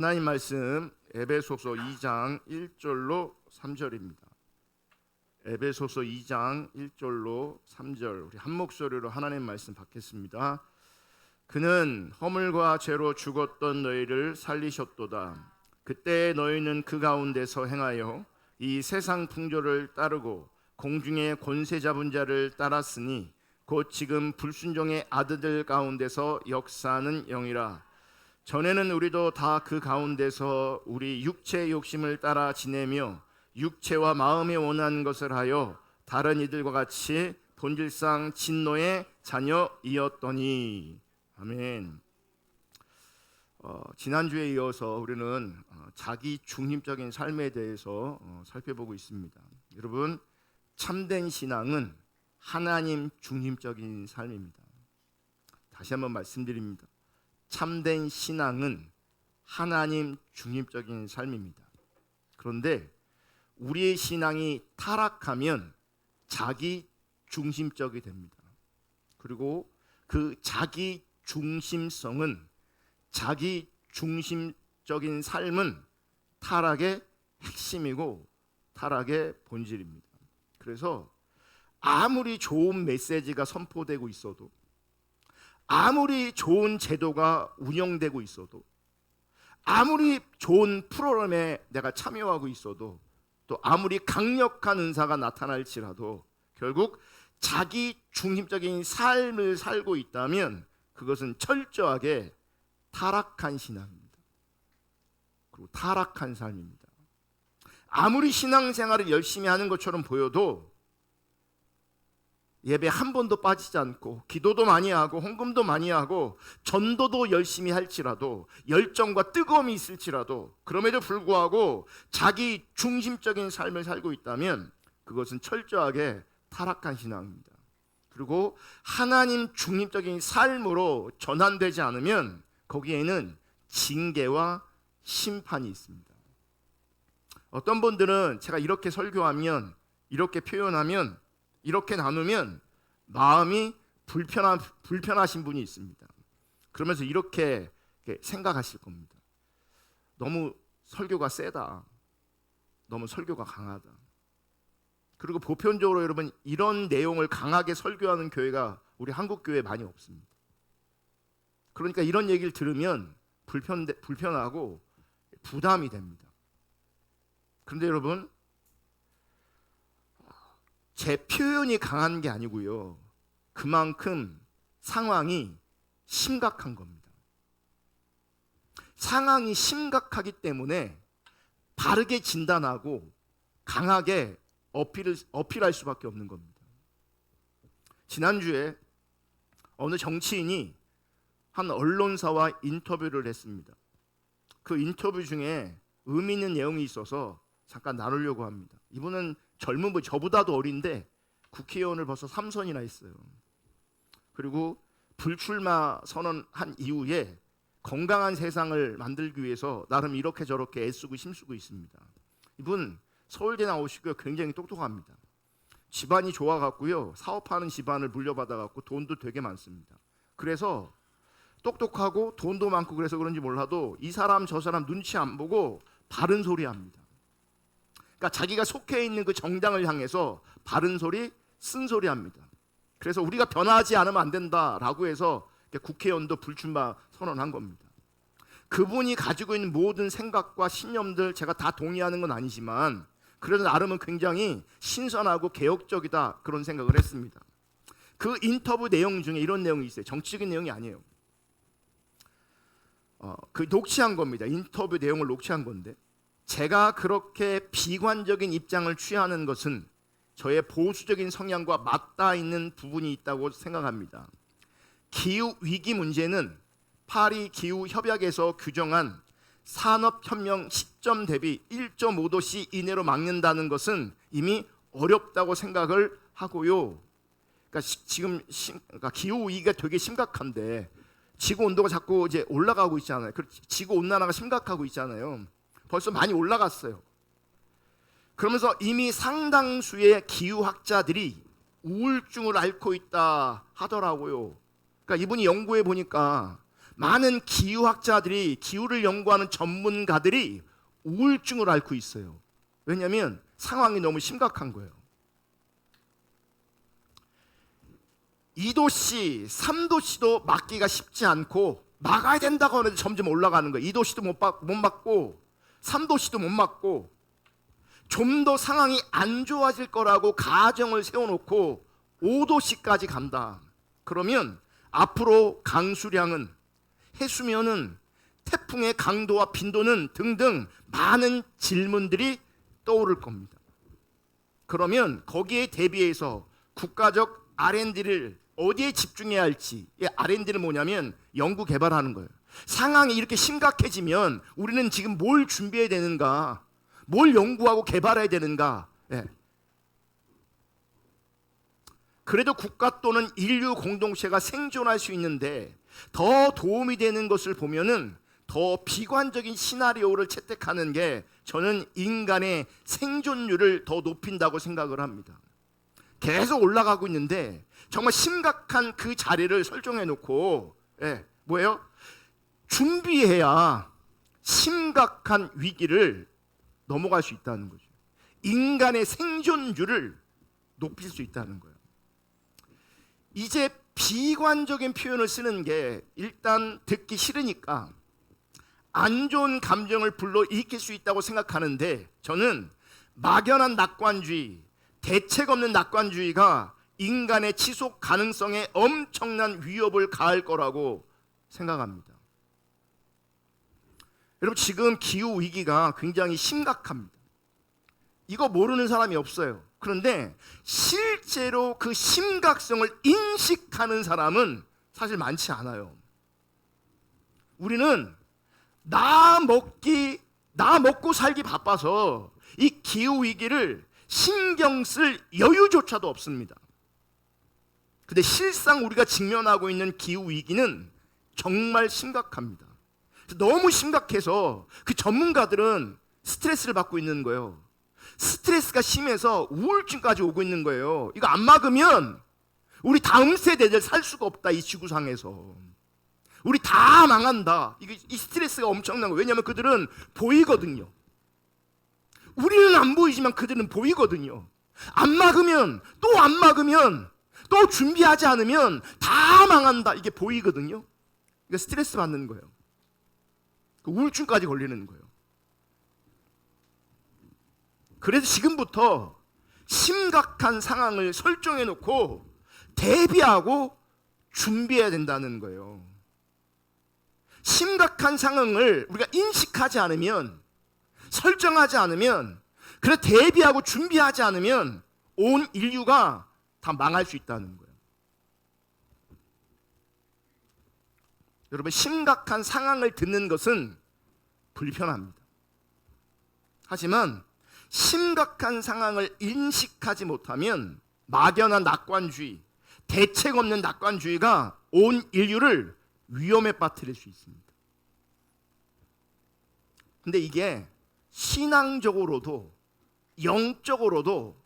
하나님 말씀 에베소서 2장 1절로 3절입니다. 에베소서 2장 1절로 3절 우리 한 목소리로 하나님 말씀 받겠습니다. 그는 허물과 죄로 죽었던 너희를 살리셨도다. 그때 너희는 그 가운데서 행하여 이 세상 풍조를 따르고 공중의 권세 잡은 자를 따랐으니 곧 지금 불순종의 아들들 가운데서 역사하는 영이라. 전에는 우리도 다 그 가운데서 우리 육체의 욕심을 따라 지내며 육체와 마음에 원하는 것을 하여 다른 이들과 같이 본질상 진노의 자녀이었더니. 아멘. 지난주에 이어서 우리는 자기 중심적인 삶에 대해서 살펴보고 있습니다. 여러분, 참된 신앙은 하나님 중심적인 삶입니다. 다시 한번 말씀드립니다. 참된 신앙은 하나님 중심적인 삶입니다. 그런데 우리의 신앙이 타락하면 자기 중심적이 됩니다. 그리고 그 자기 중심성은, 자기 중심적인 삶은 타락의 핵심이고 타락의 본질입니다. 그래서 아무리 좋은 메시지가 선포되고 있어도, 아무리 좋은 제도가 운영되고 있어도, 아무리 좋은 프로그램에 내가 참여하고 있어도, 또 아무리 강력한 은사가 나타날지라도 결국 자기 중심적인 삶을 살고 있다면 그것은 철저하게 타락한 신앙입니다. 그리고 타락한 삶입니다. 아무리 신앙생활을 열심히 하는 것처럼 보여도 예배 한 번도 빠지지 않고 기도도 많이 하고 헌금도 많이 하고 전도도 열심히 할지라도, 열정과 뜨거움이 있을지라도, 그럼에도 불구하고 자기 중심적인 삶을 살고 있다면 그것은 철저하게 타락한 신앙입니다. 그리고 하나님 중심적인 삶으로 전환되지 않으면 거기에는 징계와 심판이 있습니다. 어떤 분들은 제가 이렇게 설교하면, 이렇게 표현하면, 이렇게 나누면 마음이 불편하신 분이 있습니다. 그러면서 이렇게 생각하실 겁니다. 너무 설교가 세다. 너무 설교가 강하다. 그리고 보편적으로 여러분, 이런 내용을 강하게 설교하는 교회가 우리 한국 교회에 많이 없습니다. 그러니까 이런 얘기를 들으면 불편하고 부담이 됩니다. 그런데 여러분, 제 표현이 강한 게 아니고요, 그만큼 상황이 심각한 겁니다. 상황이 심각하기 때문에 바르게 진단하고 강하게 어필할 수밖에 없는 겁니다. 지난주에 어느 정치인이 한 언론사와 인터뷰를 했습니다. 그 인터뷰 중에 의미 있는 내용이 있어서 잠깐 나누려고 합니다. 이분은 젊은 분, 저보다도 어린데 국회의원을 벌써 3선이나 했어요. 그리고 불출마 선언한 이후에 건강한 세상을 만들기 위해서 나름 이렇게 저렇게 애쓰고 힘쓰고 있습니다. 이분 서울대 나오시고요, 굉장히 똑똑합니다. 집안이 좋아갖고요, 사업하는 집안을 물려받아갖고 돈도 되게 많습니다. 그래서 똑똑하고 돈도 많고 그래서 그런지 몰라도 이 사람 저 사람 눈치 안 보고 바른 소리 합니다. 그러니까 자기가 속해 있는 그 정당을 향해서 바른 소리, 쓴소리 합니다. 그래서 우리가 변화하지 않으면 안 된다라고 해서 국회의원도 불출마 선언한 겁니다. 그분이 가지고 있는 모든 생각과 신념들 제가 다 동의하는 건 아니지만 그래도 나름은 굉장히 신선하고 개혁적이다, 그런 생각을 했습니다. 그 인터뷰 내용 중에 이런 내용이 있어요. 정치적인 내용이 아니에요. 그 녹취한 겁니다. 인터뷰 내용을 녹취한 건데, 제가 그렇게 비관적인 입장을 취하는 것은 저의 보수적인 성향과 맞닿아 있는 부분이 있다고 생각합니다. 기후위기 문제는 파리 기후협약에서 규정한 산업혁명 시점 대비 1.5도씨 이내로 막는다는 것은 이미 어렵다고 생각을 하고요. 그러니까 지금 기후위기가 되게 심각한데 지구 온도가 자꾸 이제 올라가고 있잖아요. 지구 온난화가 심각하고 있잖아요. 벌써 많이 올라갔어요. 그러면서 이미 상당수의 기후학자들이 우울증을 앓고 있다 하더라고요. 그러니까 이분이 연구해 보니까 많은 기후학자들이, 기후를 연구하는 전문가들이 우울증을 앓고 있어요. 왜냐하면 상황이 너무 심각한 거예요. 2도씨, 3도씨도 막기가 쉽지 않고 막아야 된다고 하는데 점점 올라가는 거예요. 2도씨도 못 막고 3도씨도 못 막고 좀 더 상황이 안 좋아질 거라고 가정을 세워놓고 5도씨까지 간다. 그러면 앞으로 강수량은, 해수면은, 태풍의 강도와 빈도는 등등 많은 질문들이 떠오를 겁니다. 그러면 거기에 대비해서 국가적 R&D를 어디에 집중해야 할지, 이 R&D는 뭐냐면 연구 개발하는 거예요. 상황이 이렇게 심각해지면 우리는 지금 뭘 준비해야 되는가, 뭘 연구하고 개발해야 되는가. 예. 그래도 국가 또는 인류 공동체가 생존할 수 있는데 더 도움이 되는 것을 보면은 더 비관적인 시나리오를 채택하는 게 저는 인간의 생존율을 더 높인다고 생각을 합니다. 계속 올라가고 있는데 정말 심각한 그 자리를 설정해 놓고, 뭐예요? 준비해야 심각한 위기를 넘어갈 수 있다는 거죠. 인간의 생존율을 높일 수 있다는 거예요. 이제 비관적인 표현을 쓰는 게 일단 듣기 싫으니까 안 좋은 감정을 불러일으킬 수 있다고 생각하는데, 저는 막연한 낙관주의, 대책 없는 낙관주의가 인간의 지속 가능성에 엄청난 위협을 가할 거라고 생각합니다. 여러분, 지금 기후 위기가 굉장히 심각합니다. 이거 모르는 사람이 없어요. 그런데 실제로 그 심각성을 인식하는 사람은 사실 많지 않아요. 우리는 나 먹고 살기 바빠서 이 기후 위기를 신경 쓸 여유조차도 없습니다. 근데 실상 우리가 직면하고 있는 기후 위기는 정말 심각합니다. 너무 심각해서 그 전문가들은 스트레스를 받고 있는 거예요. 스트레스가 심해서 우울증까지 오고 있는 거예요. 이거 안 막으면 우리 다음 세대들 살 수가 없다, 이 지구상에서. 우리 다 망한다. 이 스트레스가 엄청난 거예요. 왜냐하면 그들은 보이거든요. 우리는 안 보이지만 그들은 보이거든요. 안 막으면, 또 준비하지 않으면 다 망한다. 이게 보이거든요. 이거 스트레스 받는 거예요. 우울증까지 걸리는 거예요. 그래서 지금부터 심각한 상황을 설정해 놓고 대비하고 준비해야 된다는 거예요. 심각한 상황을 우리가 인식하지 않으면, 설정하지 않으면, 그래 대비하고 준비하지 않으면 온 인류가 다 망할 수 있다는 거예요. 여러분, 심각한 상황을 듣는 것은 불편합니다. 하지만 심각한 상황을 인식하지 못하면 막연한 낙관주의, 대책 없는 낙관주의가 온 인류를 위험에 빠뜨릴 수 있습니다. 근데 이게 신앙적으로도 영적으로도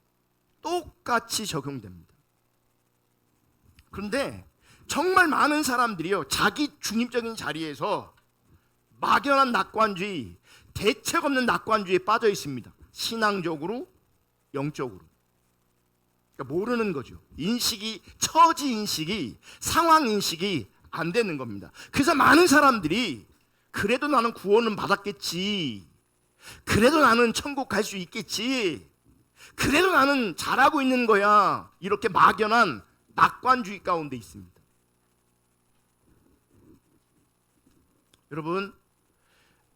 똑같이 적용됩니다. 그런데 정말 많은 사람들이요, 자기 중립적인 자리에서 막연한 낙관주의, 대책 없는 낙관주의에 빠져 있습니다. 신앙적으로, 영적으로. 그러니까 모르는 거죠. 인식이, 처지 인식이, 상황 인식이 안 되는 겁니다. 그래서 많은 사람들이 그래도 나는 구원은 받았겠지, 그래도 나는 천국 갈 수 있겠지, 그래도 나는 잘하고 있는 거야, 이렇게 막연한 낙관주의 가운데 있습니다. 여러분,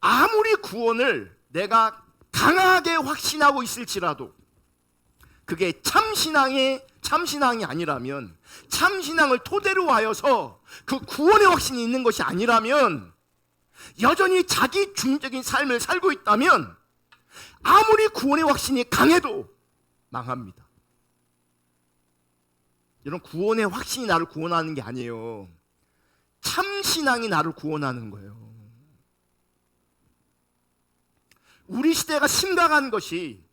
아무리 구원을 내가 강하게 확신하고 있을지라도 그게 참신앙이 아니라면, 참신앙을 토대로 하여서 그 구원의 확신이 있는 것이 아니라면, 여전히 자기 중립적인 삶을 살고 있다면 아무리 구원의 확신이 강해도 망합니다. 여러분, 구원의 확신이 나를 구원하는 게 아니에요. 참신앙이 나를 구원하는 거예요. 우리 시대가 심각한 것이,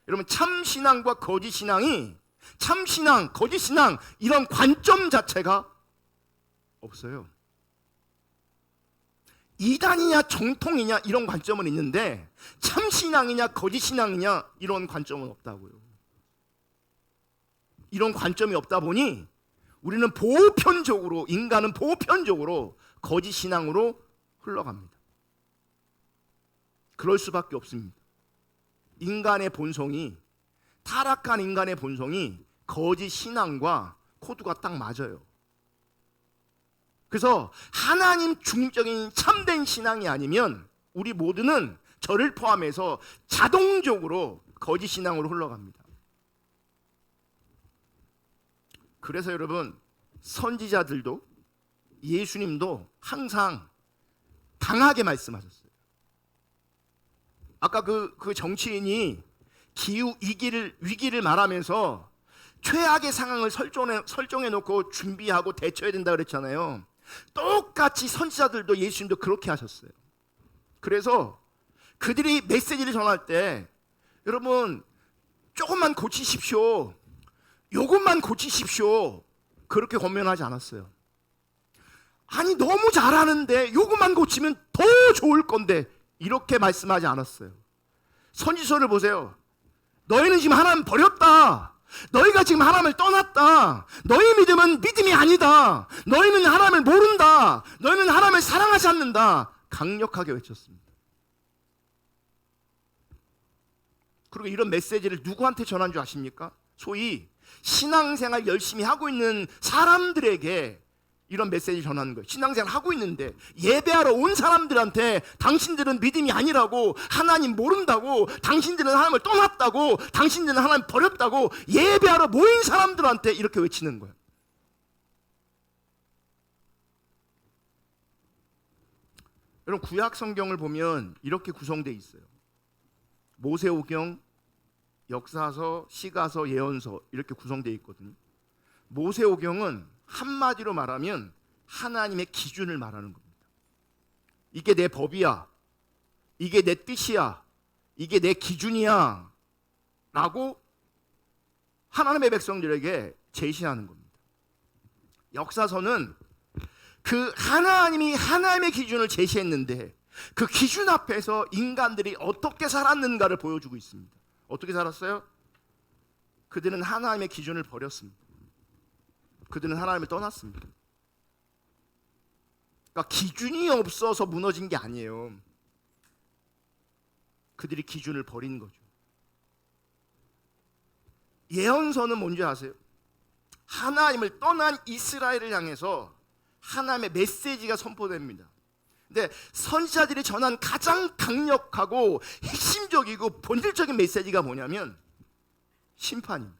여러분, 참신앙과 거짓신앙이, 참신앙, 거짓신앙, 이런 관점 자체가 없어요. 이단이냐 정통이냐 이런 관점은 있는데 참신앙이냐 거짓신앙이냐 이런 관점은 없다고요. 이런 관점이 없다 보니 우리는 보편적으로, 인간은 보편적으로 거짓신앙으로 흘러갑니다. 그럴 수밖에 없습니다. 인간의 본성이, 타락한 인간의 본성이 거짓신앙과 코드가 딱 맞아요. 그래서 하나님 중적인 참된 신앙이 아니면 우리 모두는 저를 포함해서 자동적으로 거짓신앙으로 흘러갑니다. 그래서 여러분, 선지자들도 예수님도 항상 강하게 말씀하셨어요. 아까 그 정치인이 기후 위기를 말하면서 최악의 상황을 설정해 놓고 준비하고 대처해야 된다 그랬잖아요. 똑같이 선지자들도 예수님도 그렇게 하셨어요. 그래서 그들이 메시지를 전할 때 여러분 조금만 고치십시오, 요것만 고치십시오 그렇게 권면하지 않았어요. 아니 너무 잘하는데 요것만 고치면 더 좋을 건데 이렇게 말씀하지 않았어요. 선지서를 보세요. 너희는 지금 하나님 버렸다, 너희가 지금 하나님을 떠났다, 너희 믿음은 믿음이 아니다, 너희는 하나님을 모른다, 너희는 하나님을 사랑하지 않는다 강력하게 외쳤습니다. 그리고 이런 메시지를 누구한테 전한 줄 아십니까? 소위 신앙생활 열심히 하고 있는 사람들에게 이런 메시지 전하는 거예요. 신앙생활 하고 있는데 예배하러 온 사람들한테 당신들은 믿음이 아니라고, 하나님 모른다고, 당신들은 하나님을 떠났다고, 당신들은 하나님 버렸다고 예배하러 모인 사람들한테 이렇게 외치는 거예요. 여러분 구약 성경을 보면 이렇게 구성되어 있어요. 모세오경, 역사서, 시가서, 예언서 이렇게 구성되어 있거든요. 모세오경은 한마디로 말하면 하나님의 기준을 말하는 겁니다. 이게 내 법이야, 이게 내 뜻이야, 이게 내 기준이야 라고 하나님의 백성들에게 제시하는 겁니다. 역사서는 그 하나님이 하나님의 기준을 제시했는데 그 기준 앞에서 인간들이 어떻게 살았는가를 보여주고 있습니다. 어떻게 살았어요? 그들은 하나님의 기준을 버렸습니다. 그들은 하나님을 떠났습니다. 그러니까 기준이 없어서 무너진 게 아니에요. 그들이 기준을 버린 거죠. 예언서는 뭔지 아세요? 하나님을 떠난 이스라엘을 향해서 하나님의 메시지가 선포됩니다. 근데 선지자들이 전한 가장 강력하고 핵심적이고 본질적인 메시지가 뭐냐면 심판입니다.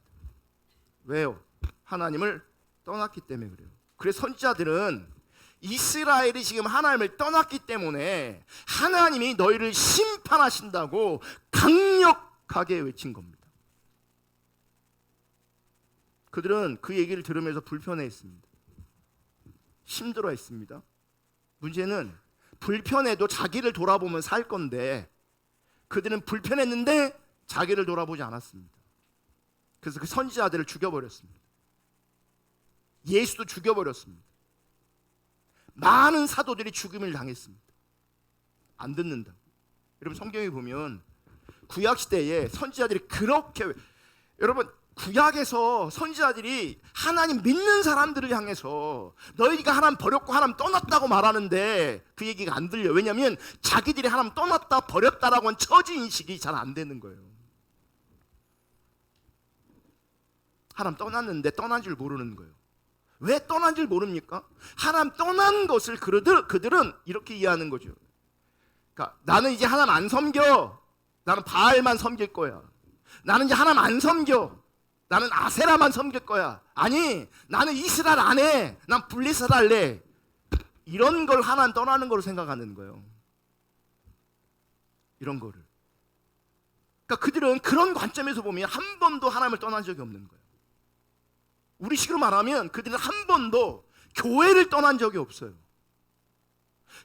왜요? 하나님을 떠났기 때문에 그래요. 그래서 선지자들은 이스라엘이 지금 하나님을 떠났기 때문에 하나님이 너희를 심판하신다고 강력하게 외친 겁니다. 그들은 그 얘기를 들으면서 불편해했습니다. 힘들어했습니다. 문제는 불편해도 자기를 돌아보면 살 건데 그들은 불편했는데 자기를 돌아보지 않았습니다. 그래서 그 선지자들을 죽여버렸습니다. 예수도 죽여버렸습니다. 많은 사도들이 죽임을 당했습니다. 안 듣는다. 여러분 성경에 보면 구약시대에 선지자들이 그렇게, 여러분 구약에서 선지자들이 하나님 믿는 사람들을 향해서 너희가 하나님 버렸고 하나님 떠났다고 말하는데 그 얘기가 안 들려요. 왜냐하면 자기들이 하나님 떠났다 버렸다라고 한 처지인식이 잘 안 되는 거예요. 하나님 떠났는데 떠난 줄 모르는 거예요. 왜 떠난 줄 모릅니까? 하나님 떠난 것을 그들은 이렇게 이해하는 거죠. 그러니까 나는 이제 하나님 안 섬겨, 나는 바알만 섬길 거야. 나는 이제 하나님 안 섬겨, 나는 아세라만 섬길 거야. 아니 나는 이스라엘 안 해, 난 블레셋 할래. 이런 걸 하나님 떠나는 거로 생각하는 거예요. 이런 거를. 그러니까 그들은 그런 관점에서 보면 한 번도 하나님을 떠난 적이 없는 거예요. 우리식으로 말하면 그들은 한 번도 교회를 떠난 적이 없어요.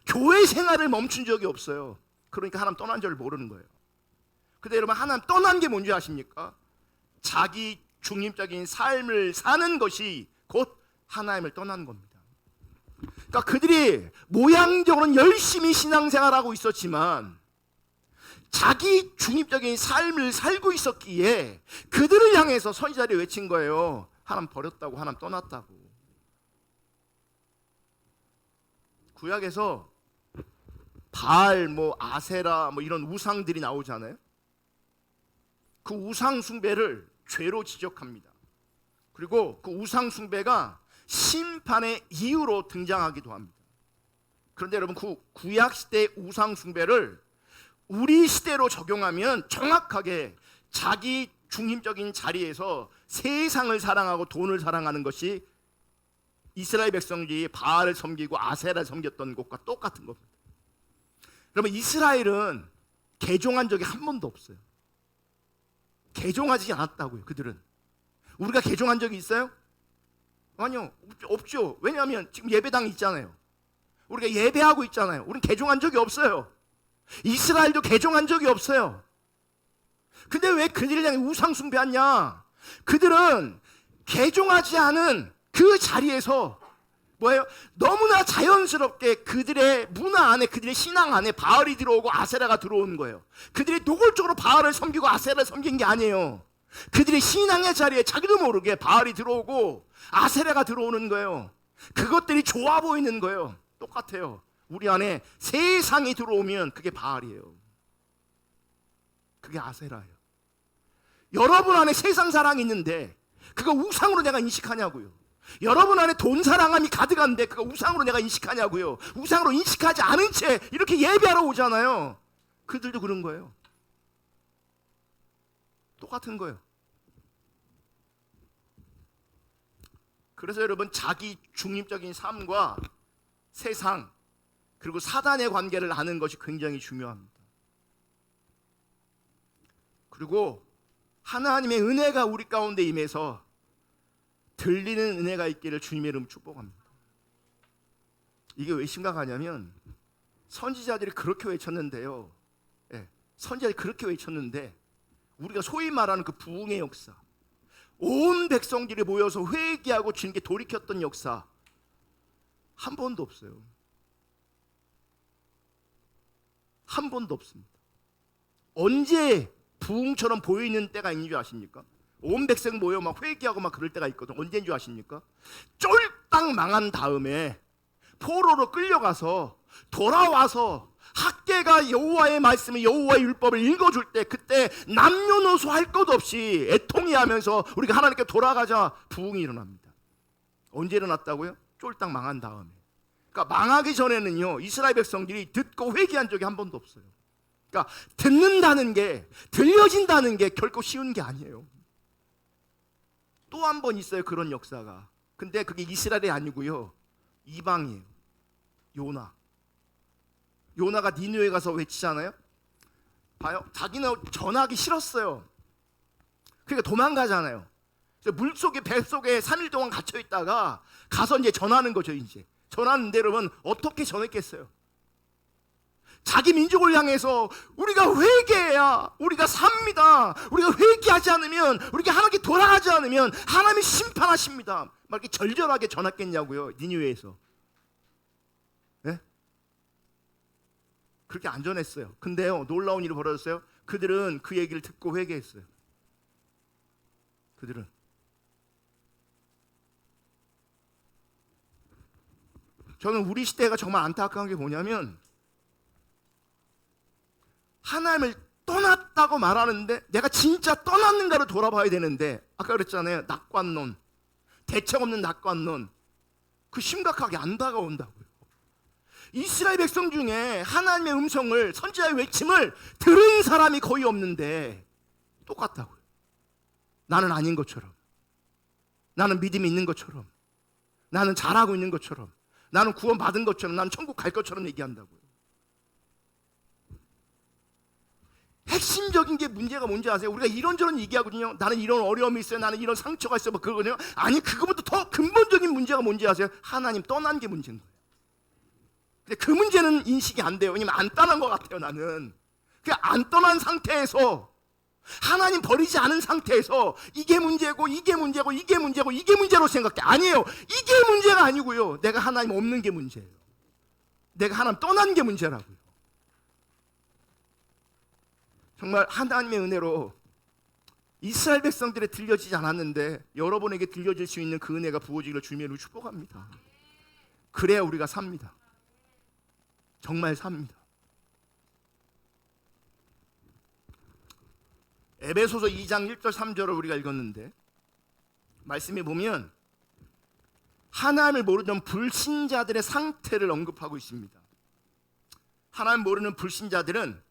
교회 생활을 멈춘 적이 없어요. 그러니까 하나님 떠난 줄 모르는 거예요. 근데 여러분 하나님 떠난 게 뭔지 아십니까? 자기 중립적인 삶을 사는 것이 곧 하나님을 떠난 겁니다. 그러니까 그들이 모양적으로는 열심히 신앙생활하고 있었지만 자기 중립적인 삶을 살고 있었기에 그들을 향해서 선지자들이 외친 거예요. 하나님 버렸다고, 하나님 떠났다고. 구약에서 바알, 아세라 이런 우상들이 나오잖아요. 그 우상 숭배를 죄로 지적합니다. 그리고 그 우상 숭배가 심판의 이유로 등장하기도 합니다. 그런데 여러분, 그 구약 시대의 우상 숭배를 우리 시대로 적용하면 정확하게 자기 중심적인 자리에서 세상을 사랑하고 돈을 사랑하는 것이 이스라엘 백성들이 바알을 섬기고 아세라를 섬겼던 것과 똑같은 겁니다. 여러분, 이스라엘은 개종한 적이 한 번도 없어요. 개종하지 않았다고요. 그들은. 우리가 개종한 적이 있어요? 아니요, 없죠. 왜냐하면 지금 예배당이 있잖아요. 우리가 예배하고 있잖아요. 우리는 개종한 적이 없어요. 이스라엘도 개종한 적이 없어요. 근데 왜 그들을 향해 우상 숭배하냐? 그들은 개종하지 않은 그 자리에서 너무나 자연스럽게 그들의 문화 안에, 그들의 신앙 안에 바알이 들어오고 아세라가 들어오는 거예요. 그들이 노골적으로 바알을 섬기고 아세라를 섬긴 게 아니에요. 그들의 신앙의 자리에 자기도 모르게 바알이 들어오고 아세라가 들어오는 거예요. 그것들이 좋아 보이는 거예요. 똑같아요. 우리 안에 세상이 들어오면 그게 바알이에요. 그게 아세라예요. 여러분 안에 세상 사랑이 있는데 그거 우상으로 내가 인식하냐고요. 여러분 안에 돈 사랑함이 가득한데 그거 우상으로 내가 인식하냐고요. 우상으로 인식하지 않은 채 이렇게 예배하러 오잖아요. 그들도 그런 거예요. 똑같은 거예요. 그래서 여러분, 자기 중립적인 삶과 세상 그리고 사단의 관계를 아는 것이 굉장히 중요합니다. 그리고 하나님의 은혜가 우리 가운데 임해서 들리는 은혜가 있기를 주님의 이름 축복합니다. 이게 왜 심각하냐면 선지자들이 그렇게 외쳤는데요. 선지자들이 그렇게 외쳤는데 우리가 소위 말하는 그 부흥의 역사, 온 백성들이 모여서 회개하고 주님께 돌이켰던 역사 한 번도 없어요. 한 번도 없습니다. 언제 부흥처럼 보이는 때가 있는 줄 아십니까? 온 백성 모여 막 회개하고 막 그럴 때가 있거든. 언제인 줄 아십니까? 쫄딱 망한 다음에 포로로 끌려가서 돌아와서 학개가 여호와의 말씀을, 여호와의 율법을 읽어줄 때, 그때 남녀노소 할 것 없이 애통해하면서 우리가 하나님께 돌아가자 부흥이 일어납니다. 언제 일어났다고요? 쫄딱 망한 다음에. 그러니까 망하기 전에는요, 이스라엘 백성들이 듣고 회개한 적이 한 번도 없어요. 그러니까 듣는다는 게, 들려진다는 게 결코 쉬운 게 아니에요. 또 한 번 있어요, 그런 역사가. 근데 그게 이스라엘이 아니고요, 이방이에요. 요나가 니느웨에 가서 외치잖아요. 봐요, 자기는 전하기 싫었어요. 그러니까 도망가잖아요. 물속에, 뱃속에 3일 동안 갇혀 있다가 가서 이제 전하는 거죠. 이제 전하는데 여러분, 어떻게 전했겠어요? 자기 민족을 향해서 우리가 회개해야 우리가 삽니다. 우리가 회개하지 않으면, 우리가 하나님께 돌아가지 않으면 하나님이 심판하십니다. 막 이렇게 절절하게 전했겠냐고요, 니느웨에서. 네? 그렇게 안 전했어요. 근데요, 놀라운 일이 벌어졌어요. 그들은 그 얘기를 듣고 회개했어요. 그들은. 저는 우리 시대가 정말 안타까운 게 뭐냐면, 하나님을 떠났다고 말하는데 내가 진짜 떠났는가를 돌아봐야 되는데, 아까 그랬잖아요, 낙관론, 대책 없는 낙관론, 그 심각하게 안 다가온다고요. 이스라엘 백성 중에 하나님의 음성을, 선지자의 외침을 들은 사람이 거의 없는데 똑같다고요. 나는 아닌 것처럼, 나는 믿음이 있는 것처럼, 나는 잘하고 있는 것처럼, 나는 구원받은 것처럼, 나는 천국 갈 것처럼 얘기한다고요. 핵심적인 게 문제가 뭔지 아세요? 우리가 이런저런 얘기하거든요. 나는 이런 어려움이 있어요, 나는 이런 상처가 있어요, 뭐 그거거든요. 아니, 그거보다 더 근본적인 문제가 뭔지 아세요? 하나님 떠난 게 문제인 거예요. 근데 그 문제는 인식이 안 돼요. 왜냐면 안 떠난 것 같아요, 나는. 그냥 안 떠난 상태에서 하나님 버리지 않은 상태에서 이게 문제고 이게 문제고 이게 문제고 이게 문제로 생각해. 아니에요. 이게 문제가 아니고요. 내가 하나님 없는 게 문제예요. 내가 하나님 떠난 게 문제라고요. 정말 하나님의 은혜로 이스라엘 백성들에 들려지지 않았는데 여러분에게 들려질 수 있는 그 은혜가 부어지기를 주님으로 축복합니다. 그래야 우리가 삽니다. 정말 삽니다. 에베소서 2장 1절 3절을 우리가 읽었는데 말씀에 보면 하나님을 모르던 불신자들의 상태를 언급하고 있습니다. 하나님 모르는 불신자들은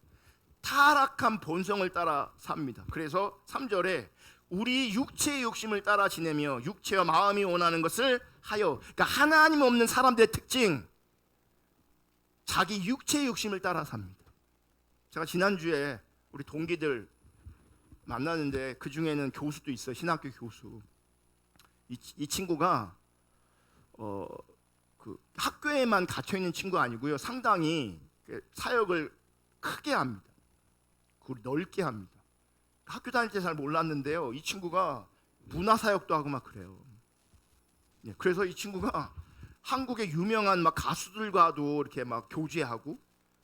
타락한 본성을 따라 삽니다. 그래서 3절에 우리 육체의 욕심을 따라 지내며 육체와 마음이 원하는 것을 하여, 그러니까 하나님 없는 사람들의 특징, 자기 육체의 욕심을 따라 삽니다. 제가 지난주에 우리 동기들 만났는데 그 중에는 교수도 있어요. 신학교 교수. 이 친구가 그 학교에만 갇혀 있는 친구 아니고요. 상당히 사역을 크게 합니다. 그리고 넓게 합니다. 학교 다닐 때 잘 몰랐는데요. 이 친구가 문화 사역도 하고 막 그래요. 그래서 이 친구가 한국의 유명한 막 가수들과도 이렇게 막 교제하고,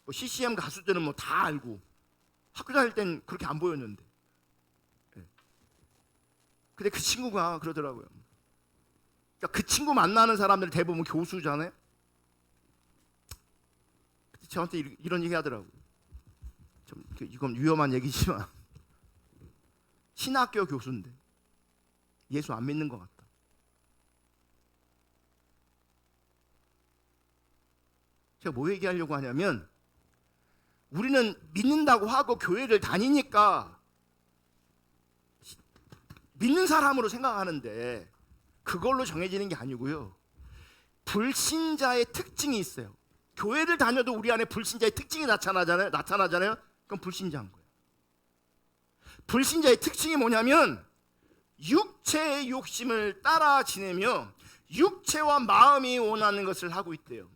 뭐 CCM 가수들은 뭐 다 알고, 학교 다닐 땐 그렇게 안 보였는데. 근데 그 친구가 그러더라고요. 그러니까 그 친구 만나는 사람들 대부분 교수잖아요. 저한테 이런 얘기 하더라고요. 좀 이건 위험한 얘기지만 신학교 교수인데 예수 안 믿는 것 같다. 제가 뭐 얘기하려고 하냐면, 우리는 믿는다고 하고 교회를 다니니까 믿는 사람으로 생각하는데 그걸로 정해지는 게 아니고요. 불신자의 특징이 있어요. 교회를 다녀도 우리 안에 불신자의 특징이 나타나잖아요. 그럼 불신자인 거예요. 불신자의 특징이 뭐냐면 육체의 욕심을 따라 지내며 육체와 마음이 원하는 것을 하고 있대요.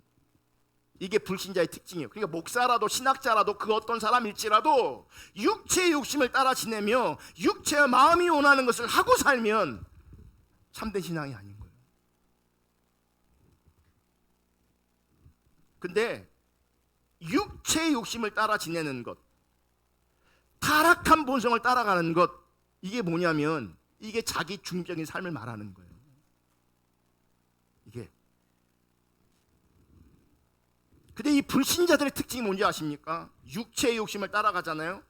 이게 불신자의 특징이에요. 그러니까 목사라도 신학자라도 그 어떤 사람일지라도 육체의 욕심을 따라 지내며 육체와 마음이 원하는 것을 하고 살면 참된 신앙이 아닌 거예요. 근데 육체의 욕심을 따라 지내는 것, 타락한 본성을 따라가는 것, 이게 뭐냐면 이게 자기 중립적인 삶을 말하는 거예요. 이게. 근데 이 불신자들의 특징이 뭔지 아십니까? 육체의 욕심을 따라가잖아요.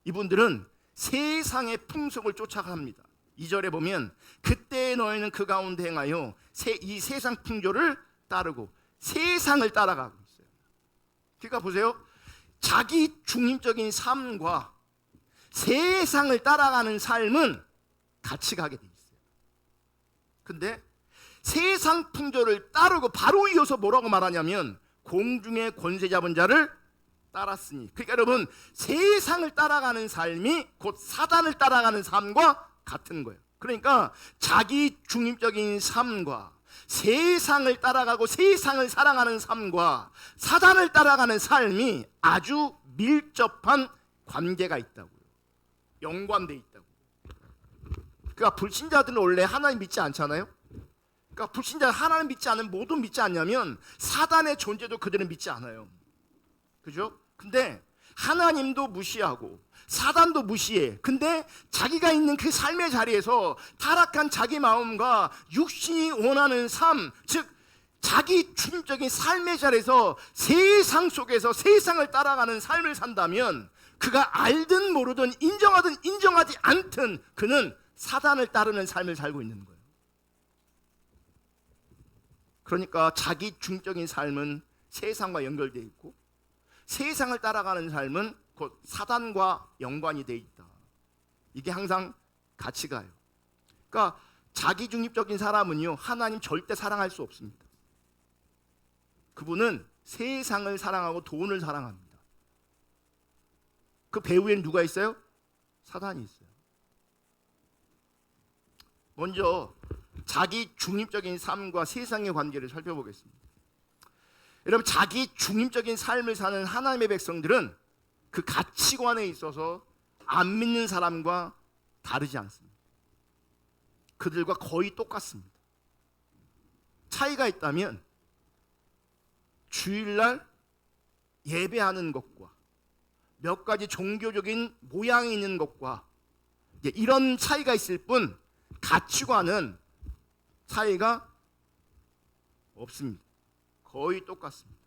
이분들은 세상의 풍속을 쫓아갑니다. 2절에 보면 그때 너희는 그 가운데 행하여 이 세상 풍조를 따르고 세상을 따라가고 있어요. 그러니까 보세요. 자기 중립적인 삶과 세상을 따라가는 삶은 같이 가게 돼 있어요. 근데 세상 풍조를 따르고 바로 이어서 뭐라고 말하냐면 공중의 권세 잡은 자를 따랐으니. 그러니까 여러분, 세상을 따라가는 삶이 곧 사단을 따라가는 삶과 같은 거예요. 그러니까 자기 중립적인 삶과 세상을 따라가고 세상을 사랑하는 삶과 사단을 따라가는 삶이 아주 밀접한 관계가 있다고요. 연관돼 있다고. 그러니까 불신자들은 원래 하나님 믿지 않잖아요. 그러니까 불신자 하나님 믿지 않는 모두 믿지 않냐면 사단의 존재도 그들은 믿지 않아요. 그죠? 근데 하나님도 무시하고 사단도 무시해. 근데 자기가 있는 그 삶의 자리에서 타락한 자기 마음과 육신이 원하는 삶, 즉 자기 중립적인 삶의 자리에서 세상 속에서 세상을 따라가는 삶을 산다면 그가 알든 모르든 인정하든 인정하지 않든 그는 사단을 따르는 삶을 살고 있는 거예요. 그러니까 자기 중적인 삶은 세상과 연결되어 있고 세상을 따라가는 삶은 곧 사단과 연관이 되어 있다. 이게 항상 같이 가요. 그러니까 자기 중립적인 사람은요, 하나님 절대 사랑할 수 없습니다. 그분은 세상을 사랑하고 돈을 사랑합니다. 그 배후에는 누가 있어요? 사단이 있어요. 먼저 자기 중립적인 삶과 세상의 관계를 살펴보겠습니다. 여러분, 자기 중립적인 삶을 사는 하나님의 백성들은 그 가치관에 있어서 안 믿는 사람과 다르지 않습니다. 그들과 거의 똑같습니다. 차이가 있다면 주일날 예배하는 것과 몇 가지 종교적인 모양이 있는 것과 이런 차이가 있을 뿐 가치관은 차이가 없습니다. 거의 똑같습니다.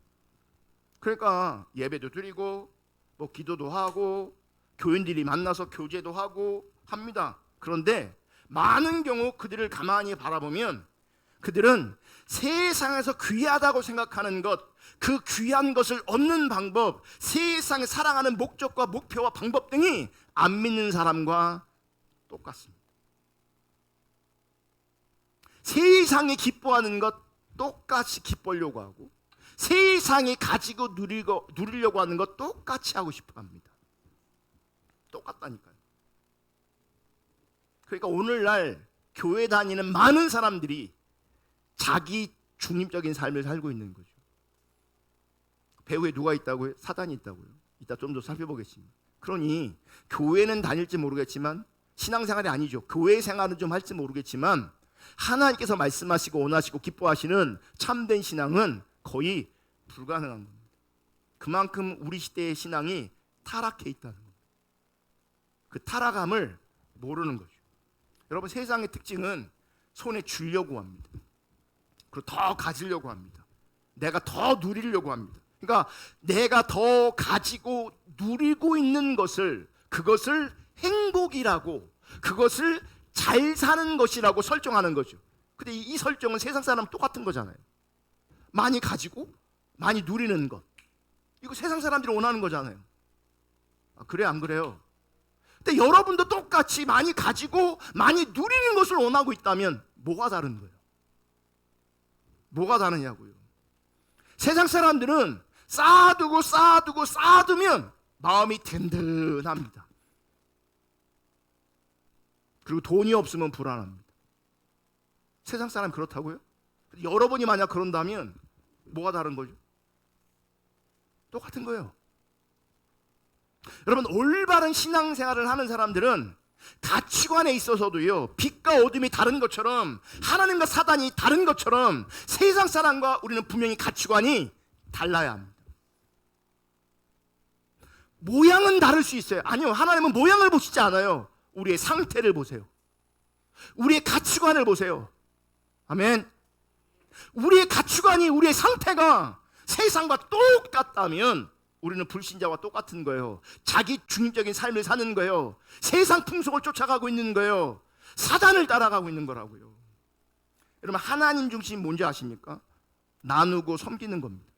그러니까 예배도 드리고 뭐 기도도 하고 교인들이 만나서 교제도 하고 합니다. 그런데 많은 경우 그들을 가만히 바라보면 그들은 세상에서 귀하다고 생각하는 것, 그 귀한 것을 얻는 방법, 세상을 사랑하는 목적과 목표와 방법 등이 안 믿는 사람과 똑같습니다. 세상이 기뻐하는 것 똑같이 기뻐하려고 하고, 세상이 가지고 누리려고 하는 것 똑같이 하고 싶어 합니다. 똑같다니까요. 그러니까 오늘날 교회 다니는 많은 사람들이 자기 중립적인 삶을 살고 있는 거죠. 배후에 누가 있다고요? 사단이 있다고요. 이따 좀 더 살펴보겠습니다. 그러니 교회는 다닐지 모르겠지만, 신앙생활이 아니죠. 교회 생활은 좀 할지 모르겠지만 하나님께서 말씀하시고 원하시고 기뻐하시는 참된 신앙은 거의 불가능한 겁니다. 그만큼 우리 시대의 신앙이 타락해 있다는 겁니다. 그 타락함을 모르는 거죠. 여러분, 세상의 특징은 손에 쥐려고 합니다. 그리고 더 가지려고 합니다. 내가 더 누리려고 합니다. 그러니까 내가 더 가지고 누리고 있는 것을, 그것을 행복이라고, 그것을 잘 사는 것이라고 설정하는 거죠. 근데 이 설정은 세상 사람 똑같은 거잖아요. 많이 가지고 많이 누리는 것, 이거 세상 사람들이 원하는 거잖아요. 그래 안 그래요? 근데 여러분도 똑같이 많이 가지고 많이 누리는 것을 원하고 있다면 뭐가 다른 거예요? 뭐가 다르냐고요. 세상 사람들은 쌓아두면 마음이 든든합니다. 그리고 돈이 없으면 불안합니다. 세상 사람 그렇다고요? 여러분이 만약 그런다면 뭐가 다른 거죠? 똑같은 거예요. 여러분, 올바른 신앙생활을 하는 사람들은 가치관에 있어서도요, 빛과 어둠이 다른 것처럼, 하나님과 사단이 다른 것처럼 세상 사람과 우리는 분명히 가치관이 달라야 합니다. 모양은 다를 수 있어요. 아니요, 하나님은 모양을 보시지 않아요. 우리의 상태를 보세요. 우리의 가치관을 보세요. 아멘. 우리의 가치관이, 우리의 상태가 세상과 똑같다면 우리는 불신자와 똑같은 거예요. 자기 중립적인 삶을 사는 거예요. 세상 풍속을 쫓아가고 있는 거예요. 사단을 따라가고 있는 거라고요. 여러분, 하나님 중심 뭔지 아십니까? 나누고 섬기는 겁니다.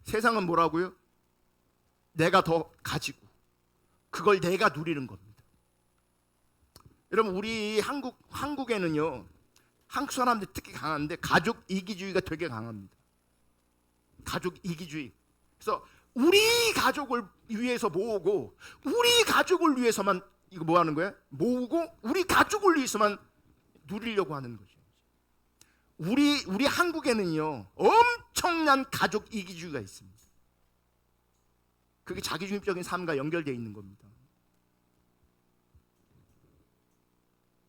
세상은 뭐라고요? 내가 더 가지고 그걸 내가 누리는 겁니다. 여러분, 우리 한국에는요, 한국 사람들 특히 강한데 가족 이기주의가 되게 강합니다. 가족 이기주의. 그래서 우리 가족을 위해서 모으고, 우리 가족을 위해서만 이거 뭐 하는 거야? 모으고 우리 가족을 위해서만 누리려고 하는 거죠. 우리 한국에는요, 엄청난 가족 이기주의가 있습니다. 그게 자기중립적인 삶과 연결되어 있는 겁니다.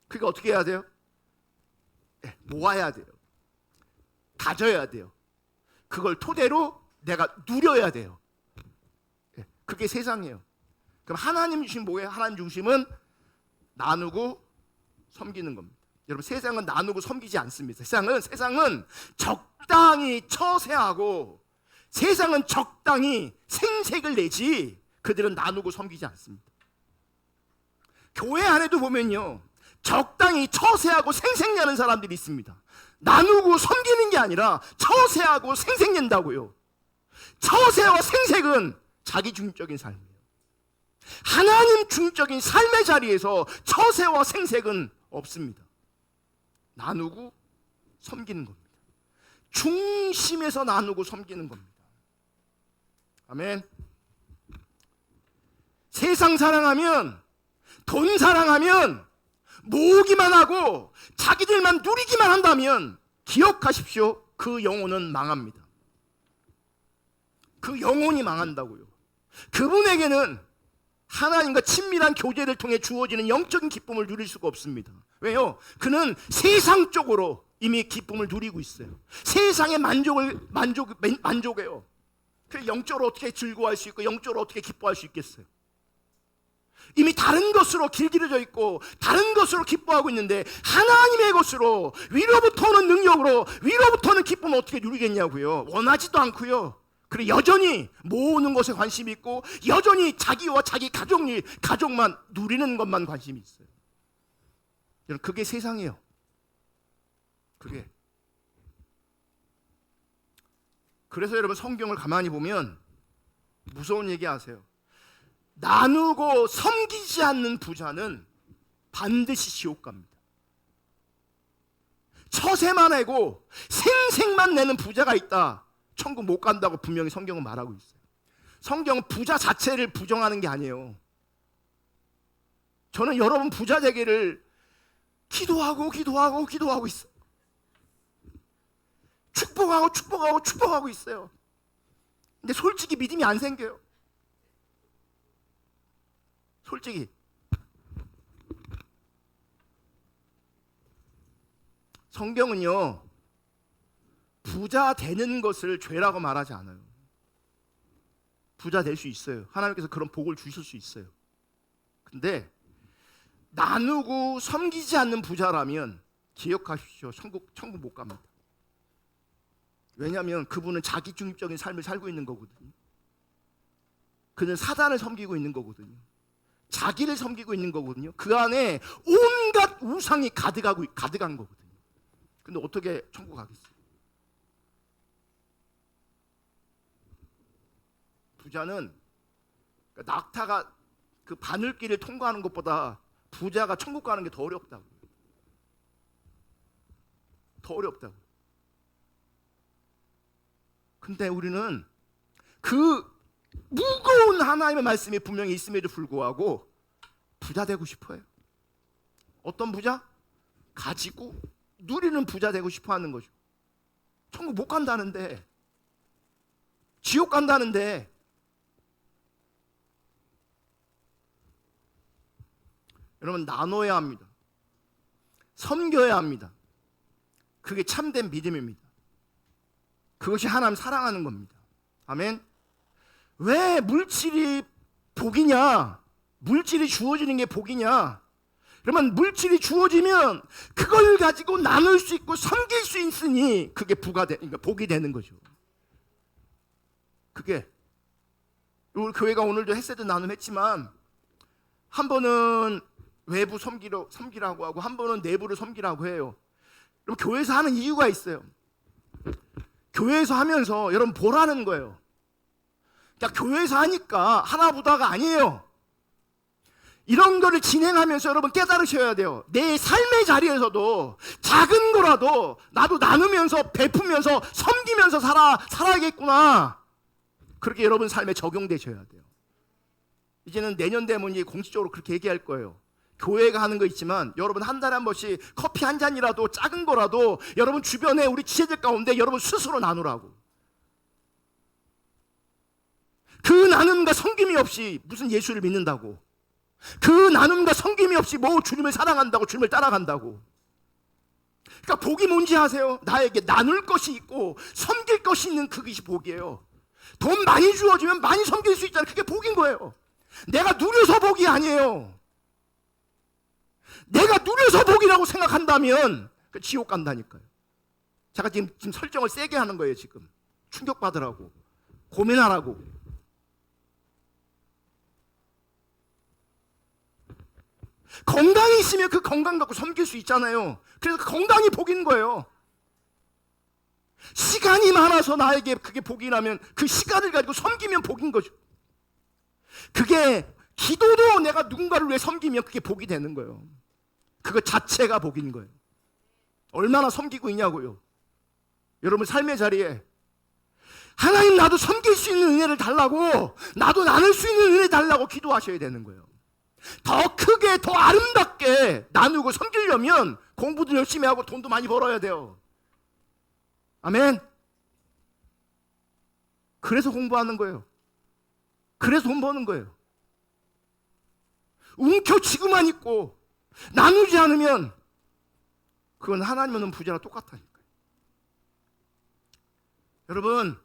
그러니까 어떻게 해야 돼요? 모아야 돼요. 가져야 돼요. 그걸 토대로 내가 누려야 돼요. 그게 세상이에요. 그럼 하나님 중심 뭐예요? 하나님 중심은 나누고 섬기는 겁니다. 여러분, 세상은 나누고 섬기지 않습니다. 세상은 적당히 처세하고, 세상은 적당히 생색을 내지 그들은 나누고 섬기지 않습니다. 교회 안에도 보면요, 적당히 처세하고 생색내는 사람들이 있습니다. 나누고 섬기는 게 아니라 처세하고 생색낸다고요. 처세와 생색은 자기 중립적인 삶이에요. 하나님 중립적인 삶의 자리에서 처세와 생색은 없습니다. 나누고 섬기는 겁니다. 중심에서 나누고 섬기는 겁니다. 아멘. 세상 사랑하면, 돈 사랑하면, 모으기만 하고 자기들만 누리기만 한다면 기억하십시오. 그 영혼은 망합니다. 그 영혼이 망한다고요. 그분에게는 하나님과 친밀한 교제를 통해 주어지는 영적인 기쁨을 누릴 수가 없습니다. 왜요? 그는 세상적으로 이미 기쁨을 누리고 있어요. 세상의 만족해요. 그 영적으로 어떻게 즐거워할 수 있고 영적으로 어떻게 기뻐할 수 있겠어요? 이미 다른 것으로 길들여져 있고 다른 것으로 기뻐하고 있는데 하나님의 것으로 위로부터 오는 능력으로 위로부터 오는 기쁨을 어떻게 누리겠냐고요. 원하지도 않고요. 그리고 여전히 모으는 것에 관심이 있고 여전히 자기와 자기 가족만 누리는 것만 관심이 있어요. 여러분, 그게 세상이에요. 그게. 그래서 여러분, 성경을 가만히 보면 무서운 얘기 아세요? 나누고 섬기지 않는 부자는 반드시 지옥 갑니다. 처세만 내고 생색만 내는 부자가 있다, 천국 못 간다고 분명히 성경은 말하고 있어요. 성경은 부자 자체를 부정하는 게 아니에요. 저는 여러분 부자 되기를 기도하고 있어요. 축복하고 있어요. 근데 솔직히 믿음이 안 생겨요. 솔직히 성경은요, 부자 되는 것을 죄라고 말하지 않아요. 부자 될 수 있어요. 하나님께서 그런 복을 주실 수 있어요. 근데 나누고 섬기지 않는 부자라면 기억하십시오. 천국 못 갑니다. 왜냐하면 그분은 자기 중립적인 삶을 살고 있는 거거든요. 그는 사단을 섬기고 있는 거거든요. 자기를 섬기고 있는 거거든요. 그 안에 온갖 우상이 가득한 거거든요. 근데 어떻게 천국 가겠어요? 부자는, 낙타가 그 바늘길을 통과하는 것보다 부자가 천국 가는 게 더 어렵다고. 더 어렵다고. 근데 우리는 그 무거운 하나님의 말씀이 분명히 있음에도 불구하고 부자 되고 싶어요. 어떤 부자? 가지고 누리는 부자 되고 싶어 하는 거죠. 천국 못 간다는데, 지옥 간다는데. 여러분, 나눠야 합니다. 섬겨야 합니다. 그게 참된 믿음입니다. 그것이 하나님 사랑하는 겁니다. 아멘. 왜 물질이 복이냐? 물질이 주어지는 게 복이냐? 그러면 물질이 주어지면 그걸 가지고 나눌 수 있고 섬길 수 있으니 그게 그러니까 복이 되는 거죠. 그게 우리 교회가 오늘도 햇세드 나눔했지만, 한 번은 외부 섬기라고 하고 한 번은 내부를 섬기라고 해요. 그럼 교회에서 하는 이유가 있어요. 교회에서 하면서 여러분 보라는 거예요. 그러니까 교회에서 하니까 하나보다가 아니에요. 이런 거를 진행하면서 여러분 깨달으셔야 돼요. 내 삶의 자리에서도 작은 거라도 나도 나누면서 베푸면서 섬기면서 살아야겠구나. 그렇게 여러분 삶에 적용되셔야 돼요. 이제는 내년 되면 이제 공식적으로 그렇게 얘기할 거예요. 교회가 하는 거 있지만 여러분 한 달에 한 번씩 커피 한 잔이라도 작은 거라도 여러분 주변에 우리 지체들 가운데 여러분 스스로 나누라고. 그 나눔과 섬김이 없이 무슨 예수를 믿는다고, 그 나눔과 섬김이 없이 뭐 주님을 사랑한다고 주님을 따라간다고. 그러니까 복이 뭔지 아세요? 나에게 나눌 것이 있고 섬길 것이 있는 그것이 복이에요. 돈 많이 주어지면 많이 섬길 수 있잖아요. 그게 복인 거예요. 내가 누려서 복이 아니에요. 내가 누려서 복이라고 생각한다면 지옥 간다니까요. 제가 지금 설정을 세게 하는 거예요. 지금 충격받으라고, 고민하라고. 건강이 있으면 그 건강 갖고 섬길 수 있잖아요. 그래서 그 건강이 복인 거예요. 시간이 많아서 나에게 그게 복이라면 그 시간을 가지고 섬기면 복인 거죠. 그게 기도도 내가 누군가를 위해 섬기면 그게 복이 되는 거예요. 그거 자체가 복인 거예요. 얼마나 섬기고 있냐고요. 여러분 삶의 자리에 하나님 나도 섬길 수 있는 은혜를 달라고, 나도 나눌 수 있는 은혜 달라고 기도하셔야 되는 거예요. 더 크게 더 아름답게 나누고 섬기려면 공부도 열심히 하고 돈도 많이 벌어야 돼요. 아멘. 그래서 공부하는 거예요. 그래서 돈 버는 거예요. 움켜쥐고만 있고 나누지 않으면 그건 하나님 없는 부자랑 똑같다니까요. 여러분,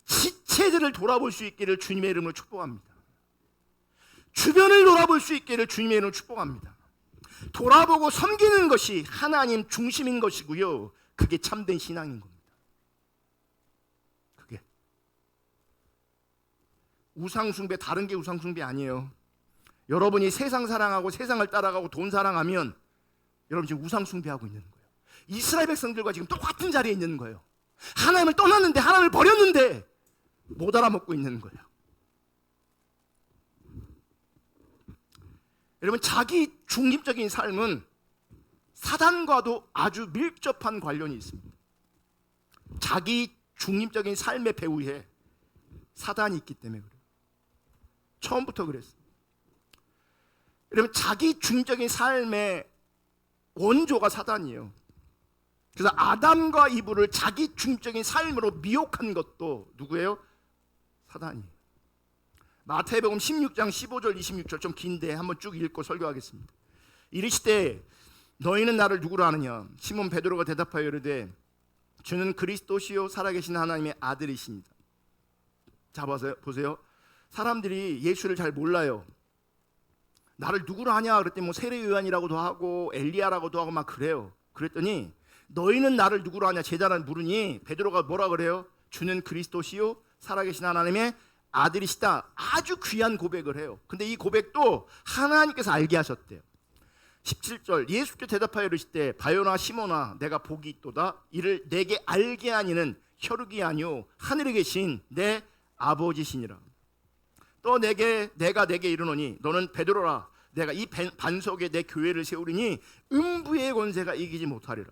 지체들을 돌아볼 수 있기를 주님의 이름으로 축복합니다. 주변을 돌아볼 수 있기를 주님의 이름으로 축복합니다. 돌아보고 섬기는 것이 하나님 중심인 것이고요, 그게 참된 신앙인 겁니다. 그게 우상숭배, 다른 게 우상숭배 아니에요. 여러분이 세상 사랑하고 세상을 따라가고 돈 사랑하면 여러분 지금 우상숭배하고 있는 거예요. 이스라엘 백성들과 지금 똑같은 자리에 있는 거예요. 하나님을 떠났는데, 하나님을 버렸는데 못 알아먹고 있는 거예요. 여러분, 자기 중립적인 삶은 사단과도 아주 밀접한 관련이 있습니다. 자기 중립적인 삶의 배후에 사단이 있기 때문에 그래요. 처음부터 그랬어요. 여러분, 자기 중립적인 삶의 원조가 사단이에요. 그래서 아담과 이브를 자기 중립적인 삶으로 미혹한 것도 누구예요? 사단이에요. 마태복음 16장 15절 26절 좀 긴데 한번 쭉 읽고 설교하겠습니다. 이르시되 너희는 나를 누구로 아느냐? 시몬 베드로가 대답하여 이르되 주는 그리스도시요 살아계신 하나님의 아들이십니다. 자, 보세요. 사람들이 예수를 잘 몰라요. 나를 누구로 하냐 그랬더니 뭐 세례 요한이라고도 하고 엘리야라고도 하고 막 그래요. 그랬더니 너희는 나를 누구로 하냐 제자는 물으니 베드로가 뭐라 그래요? 주는 그리스도시요 살아계신 하나님의 아들이시다. 아주 귀한 고백을 해요. 근데 이 고백도 하나님께서 알게 하셨대요. 17절 예수께 대답하여 이르시되 바요나 시몬아 내가 복이 있도다. 이를 내게 알게 하니는 혈육이 아니요 하늘에 계신 내 아버지시니라. 또 내가 내게 이르노니 너는 베드로라. 내가 이 반석에 내 교회를 세우리니 음부의 권세가 이기지 못하리라.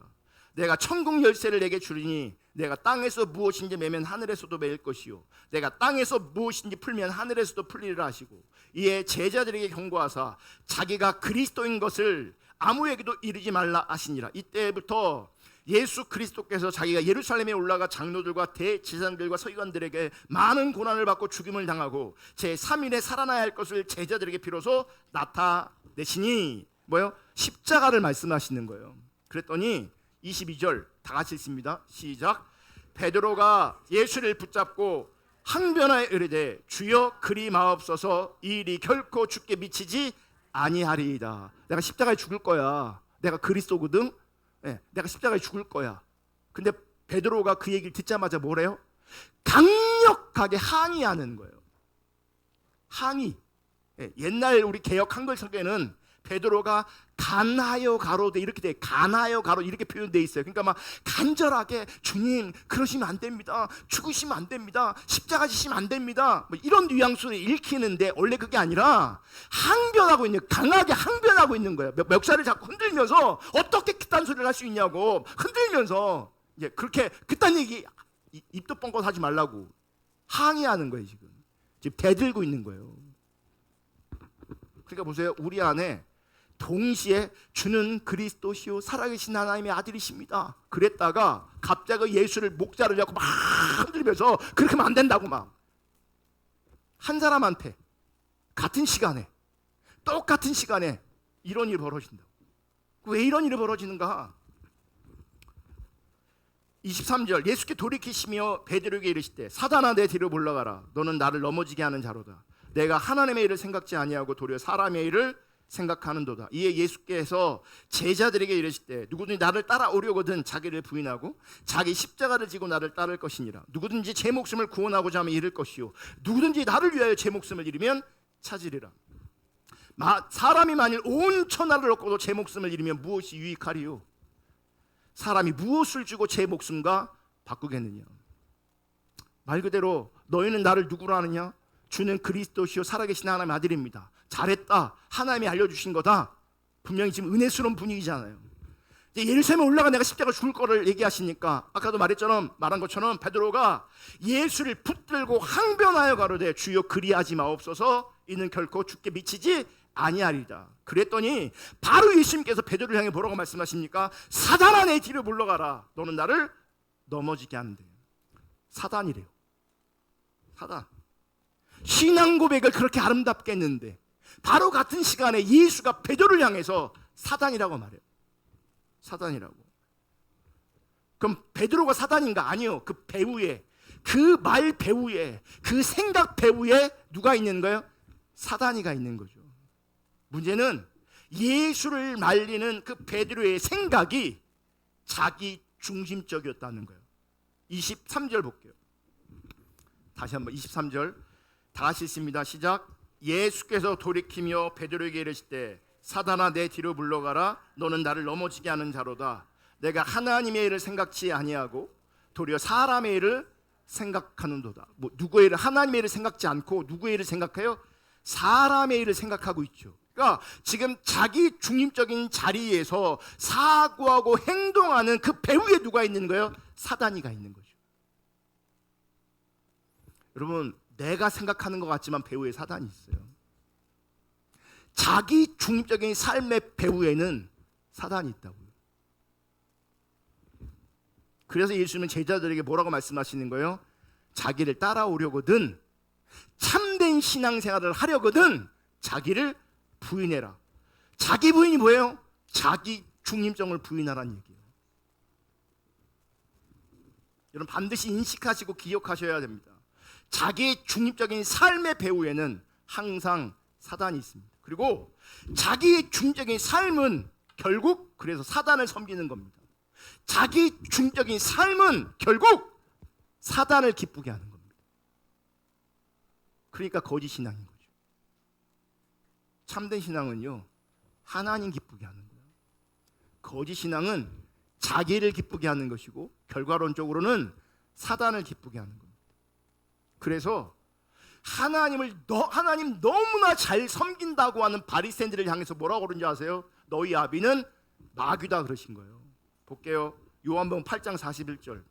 내가 천국 열쇠를 내게 주리니 내가 땅에서 무엇인지 매면 하늘에서도 매일 것이요 내가 땅에서 무엇인지 풀면 하늘에서도 풀리리라 하시고 이에 제자들에게 경고하사 자기가 그리스도인 것을 아무에게도 이르지 말라 하시니라. 이때부터 예수 그리스도께서 자기가 예루살렘에 올라가 장로들과 대제사장들과 서기관들에게 많은 고난을 받고 죽임을 당하고 제3일에 살아나야 할 것을 제자들에게 비로소 나타내시니 뭐요? 십자가를 말씀하시는 거예요. 그랬더니 22절 다 같이 읽습니다. 시작. 베드로가 예수를 붙잡고 항변하여 이르되 주여 그리 마옵소서 이 일이 결코 죽게 미치지 아니하리이다. 내가 십자가에 죽을 거야. 내가 그리스도거든. 네, 내가 십자가에 죽을 거야. 근데 베드로가 그 얘기를 듣자마자 뭐래요? 강력하게 항의하는 거예요. 항의. 네, 옛날 우리 개역 한글 성경에는 베드로가 간하여 가로되 이렇게 돼. 간하여 가로 이렇게 표현돼 있어요. 그러니까 막 간절하게 주님 그러시면 안 됩니다. 죽으시면 안 됩니다. 십자가 지시면 안 됩니다. 뭐 이런 뉘앙스로 읽히는데 원래 그게 아니라 항변하고 있는, 강하게 항변하고 있는 거예요. 멱살을 잡고 흔들면서 어떻게 그딴 소리를 할 수 있냐고 흔들면서 이제 그렇게 그딴 얘기 입도 뻥긋 하지 말라고 항의하는 거예요. 지금 대들고 있는 거예요. 그러니까 보세요. 우리 안에 동시에 주는 그리스도시요 살아계신 하나님의 아들이십니다. 그랬다가 갑자기 예수를 목자를 잡고 막 흔들면서 그렇게 하면 안 된다고 막 한 사람한테 같은 시간에 똑같은 시간에 이런 일이 벌어진다고. 왜 이런 일이 벌어지는가? 23절 예수께 돌이키시며 베드로에게 이르시되 사단아 내 뒤로 물러가라. 너는 나를 넘어지게 하는 자로다. 내가 하나님의 일을 생각지 아니하고 도리어 사람의 일을 생각하는도다. 이에 예수께서 제자들에게 이르시되 누구든지 나를 따라오려거든 자기를 부인하고 자기 십자가를 지고 나를 따를 것이니라. 누구든지 제 목숨을 구원하고자 하면 잃을 것이요 누구든지 나를 위하여 제 목숨을 잃으면 찾으리라. 사람이 만일 온 천하를 얻고도 제 목숨을 잃으면 무엇이 유익하리요? 사람이 무엇을 주고 제 목숨과 바꾸겠느냐? 말 그대로 너희는 나를 누구로 아느냐? 주는 그리스도시요 살아계신 하나님의 아들입니다. 잘했다. 하나님이 알려주신 거다. 분명히 지금 은혜스러운 분위기잖아요. 예루살렘에 올라가 내가 십자가 죽을 거를 얘기하시니까 아까도 말한 것처럼 베드로가 예수를 붙들고 항변하여 가로되 주여 그리하지 마옵소서 이는 결코 죽게 미치지 아니하리다. 그랬더니 바로 예수님께서 베드로를 향해 뭐라고 말씀하십니까? 사단아 내 뒤로 물러가라. 너는 나를 넘어지게 한대. 사단이래요. 사단. 신앙 고백을 그렇게 아름답게 했는데 바로 같은 시간에 예수가 베드로를 향해서 사단이라고 말해요. 사단이라고. 그럼 베드로가 사단인가? 아니요. 그 배후에, 그 말 배후에, 그 생각 배후에 누가 있는 거예요? 사단이가 있는 거죠. 문제는 예수를 말리는 그 베드로의 생각이 자기 중심적이었다는 거예요. 23절 볼게요. 다시 한번 23절 다 같이 읽습니다. 시작. 예수께서 돌이키며 베드로에게 이르시되 사단아 내 뒤로 물러가라. 너는 나를 넘어지게 하는 자로다. 내가 하나님의 일을 생각지 아니하고 도리어 사람의 일을 생각하는도다. 누구의 일을, 하나님의 일을 생각지 않고 누구의 일을 생각해요? 사람의 일을 생각하고 있죠. 그러니까 지금 자기 중심적인 자리에서 사고하고 행동하는 그 배후에 누가 있는 거예요? 사단이가 있는 거죠. 여러분, 내가 생각하는 것 같지만 배후에 사단이 있어요. 자기 중심적인 삶의 배후에는 사단이 있다고요. 그래서 예수님은 제자들에게 뭐라고 말씀하시는 거예요? 자기를 따라오려거든, 참된 신앙생활을 하려거든 자기를 부인해라. 자기 부인이 뭐예요? 자기 중심성을 부인하라는 얘기예요. 여러분 반드시 인식하시고 기억하셔야 됩니다. 자기의 중립적인 삶의 배후에는 항상 사단이 있습니다. 그리고 자기의 중립적인 삶은 결국 그래서 사단을 섬기는 겁니다. 자기 중립적인 삶은 결국 사단을 기쁘게 하는 겁니다. 그러니까 거짓 신앙인 거죠. 참된 신앙은요, 하나님 기쁘게 하는 거예요. 거짓 신앙은 자기를 기쁘게 하는 것이고 결과론적으로는 사단을 기쁘게 하는 겁니다. 그래서 하나님 너무나 잘 섬긴다고 하는 바리새인들을 향해서 뭐라고 그러는지 아세요? 너희 아비는 마귀다 그러신 거예요. 볼게요. 요한복음 8장 41절.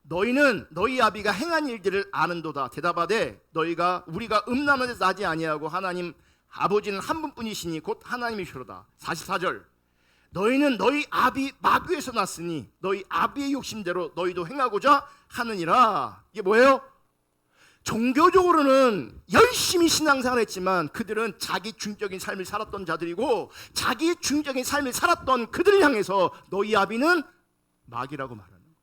너희는 너희 아비가 행한 일들을 아는도다. 대답하되 우리가 음란한 데서 나지 아니하고 하나님 아버지는 한 분뿐이시니 곧 하나님이시로다. 44절. 너희는 너희 아비 마귀에서 났으니 너희 아비의 욕심대로 너희도 행하고자 하느니라. 이게 뭐예요? 종교적으로는 열심히 신앙생활을 했지만 그들은 자기 중적인 삶을 살았던 자들이고 자기 중적인 삶을 살았던 그들을 향해서 너희 아비는 마귀라고 말하는 거예요.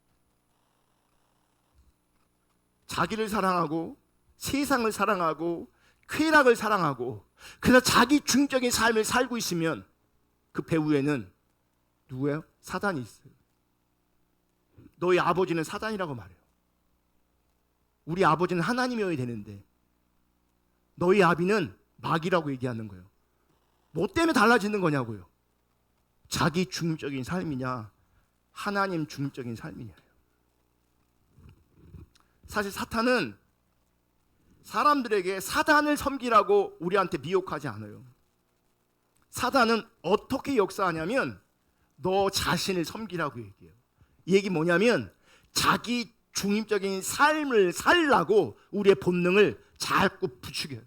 자기를 사랑하고 세상을 사랑하고 쾌락을 사랑하고 그래서 자기 중적인 삶을 살고 있으면 그 배후에는 누구예요? 사단이 있어요. 너희 아버지는 사단이라고 말해요. 우리 아버지는 하나님이어야 되는데 너희 아비는 마귀라고 얘기하는 거예요. 뭐 때문에 달라지는 거냐고요? 자기 중립적인 삶이냐 하나님 중립적인 삶이냐. 사실 사탄은 사람들에게 사단을 섬기라고 우리한테 미혹하지 않아요. 사단은 어떻게 역사하냐면 너 자신을 섬기라고 얘기해요. 이 얘기 뭐냐면 자기 중립적인 삶을 살라고 우리의 본능을 자꾸 부추겨요.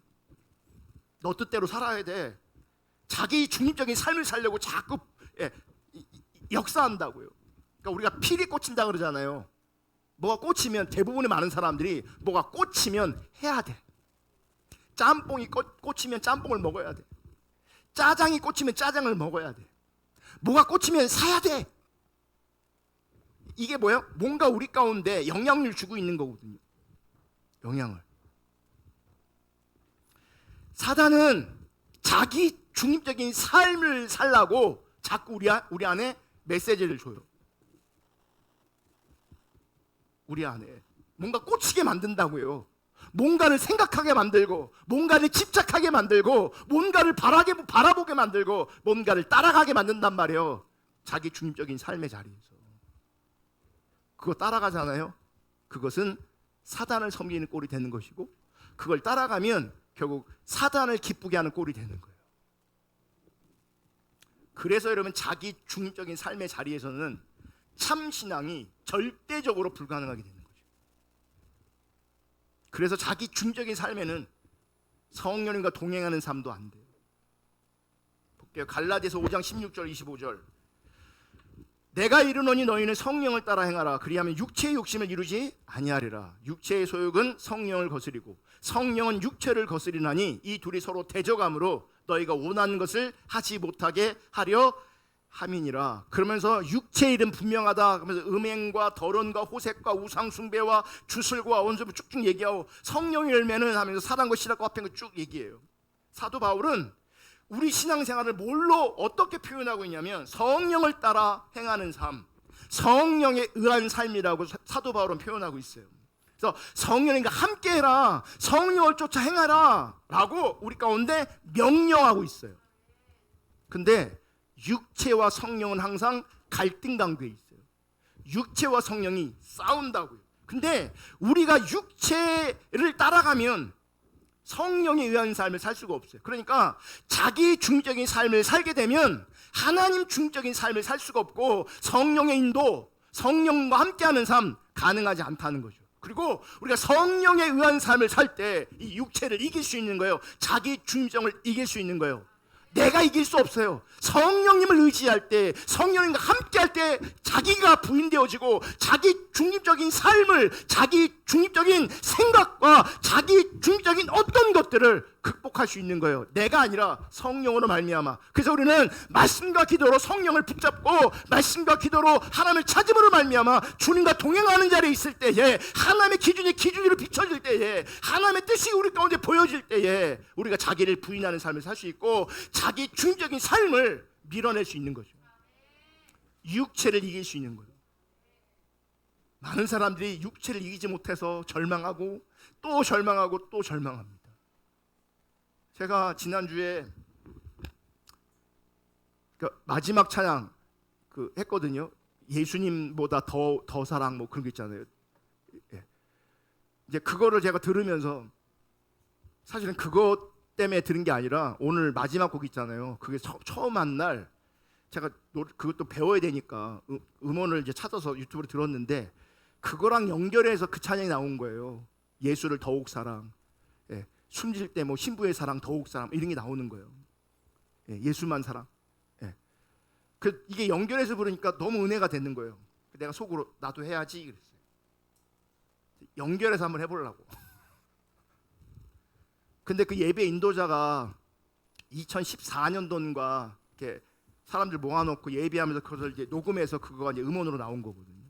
너 뜻대로 살아야 돼. 자기 중립적인 삶을 살려고 자꾸 역사한다고요. 그러니까 우리가 필이 꽂힌다 그러잖아요. 뭐가 꽂히면 대부분의 많은 사람들이 뭐가 꽂히면 해야 돼. 짬뽕이 꽂히면 짬뽕을 먹어야 돼. 짜장이 꽂히면 짜장을 먹어야 돼. 뭐가 꽂히면 사야 돼. 이게 뭐예요? 뭔가 우리 가운데 영향을 주고 있는 거거든요. 영향을. 사단은 자기 중립적인 삶을 살라고 자꾸 우리 안에 메시지를 줘요. 우리 안에 뭔가 꽂히게 만든다고요. 뭔가를 생각하게 만들고 뭔가를 집착하게 만들고 뭔가를 바라보게 만들고 뭔가를 따라가게 만든단 말이에요. 자기 중립적인 삶의 자리에서. 그거 따라가잖아요. 그것은 사단을 섬기는 꼴이 되는 것이고 그걸 따라가면 결국 사단을 기쁘게 하는 꼴이 되는 거예요. 그래서 여러분 자기 중립적인 삶의 자리에서는 참신앙이 절대적으로 불가능하게 되는 거죠. 그래서 자기 중립적인 삶에는 성령님과 동행하는 삶도 안 돼요. 볼게요. 갈라디아서 5장 16절 25절. 내가 이르노니 너희는 성령을 따라 행하라. 그리하면 육체의 욕심을 이루지 아니하리라. 육체의 소욕은 성령을 거스리고 성령은 육체를 거스리나니 이 둘이 서로 대적함으로 너희가 원하는 것을 하지 못하게 하려 함이니라. 그러면서 육체의 일은 분명하다. 그러면서 음행과 더론과 호색과 우상숭배와 주술과 원수를 쭉쭉 얘기하고 성령의 열매는 하면서 사랑과 실학과 화평 쭉 얘기해요. 사도 바울은 우리 신앙생활을 뭘로 어떻게 표현하고 있냐면 성령을 따라 행하는 삶, 성령에 의한 삶이라고 사도 바울은 표현하고 있어요. 그래서 성령님과 함께해라, 성령을 쫓아 행하라 라고 우리 가운데 명령하고 있어요. 근데 육체와 성령은 항상 갈등 관계에 있어요. 육체와 성령이 싸운다고요. 근데 우리가 육체를 따라가면 성령에 의한 삶을 살 수가 없어요. 그러니까 자기 중적인 삶을 살게 되면 하나님 중적인 삶을 살 수가 없고 성령의 인도, 성령과 함께하는 삶 가능하지 않다는 거죠. 그리고 우리가 성령에 의한 삶을 살 때 이 육체를 이길 수 있는 거예요. 자기 중정을 이길 수 있는 거예요. 내가 이길 수 없어요. 성령님을 의지할 때, 성령님과 함께할 때 자기가 부인되어지고 자기 중립적인 삶을, 자기 중립적인 생각과 자기 중립적인 어떤 것들을 극복할 수 있는 거예요. 내가 아니라 성령으로 말미암아. 그래서 우리는 말씀과 기도로 성령을 붙잡고 말씀과 기도로 하나님을 찾음으로 말미암아 주님과 동행하는 자리에 있을 때에 하나님의 기준이 기준으로 비춰질 때에 하나님의 뜻이 우리 가운데 보여질 때에 우리가 자기를 부인하는 삶을 살 수 있고 자기 중립적인 삶을 밀어낼 수 있는 거죠. 육체를 이길 수 있는 거예요. 많은 사람들이 육체를 이기지 못해서 절망하고 또 절망하고 또 절망합니다. 제가 지난주에 마지막 찬양 했거든요. 예수님보다 더 사랑 뭐 그런 게 있잖아요. 이제 그거를 제가 들으면서 사실은 그것 때문에 들은 게 아니라 오늘 마지막 곡 있잖아요. 그게 처음 한 날 제가 그것도 배워야 되니까 음원을 이제 찾아서 유튜브로 들었는데 그거랑 연결해서 그 찬양이 나온 거예요. 예수를 더욱 사랑. 숨질 때 뭐 신부의 사랑, 더욱 사랑 이런 게 나오는 거예요. 예수만 사랑. 이게 연결해서 부르니까 너무 은혜가 되는 거예요. 내가 속으로 나도 해야지 그랬어요. 연결해서 한번 해보려고. 근데 그 예배 인도자가 2014년도인가 이렇게 사람들 모아놓고 예배하면서 그것을 이제 녹음해서 그거가 이제 음원으로 나온 거거든요.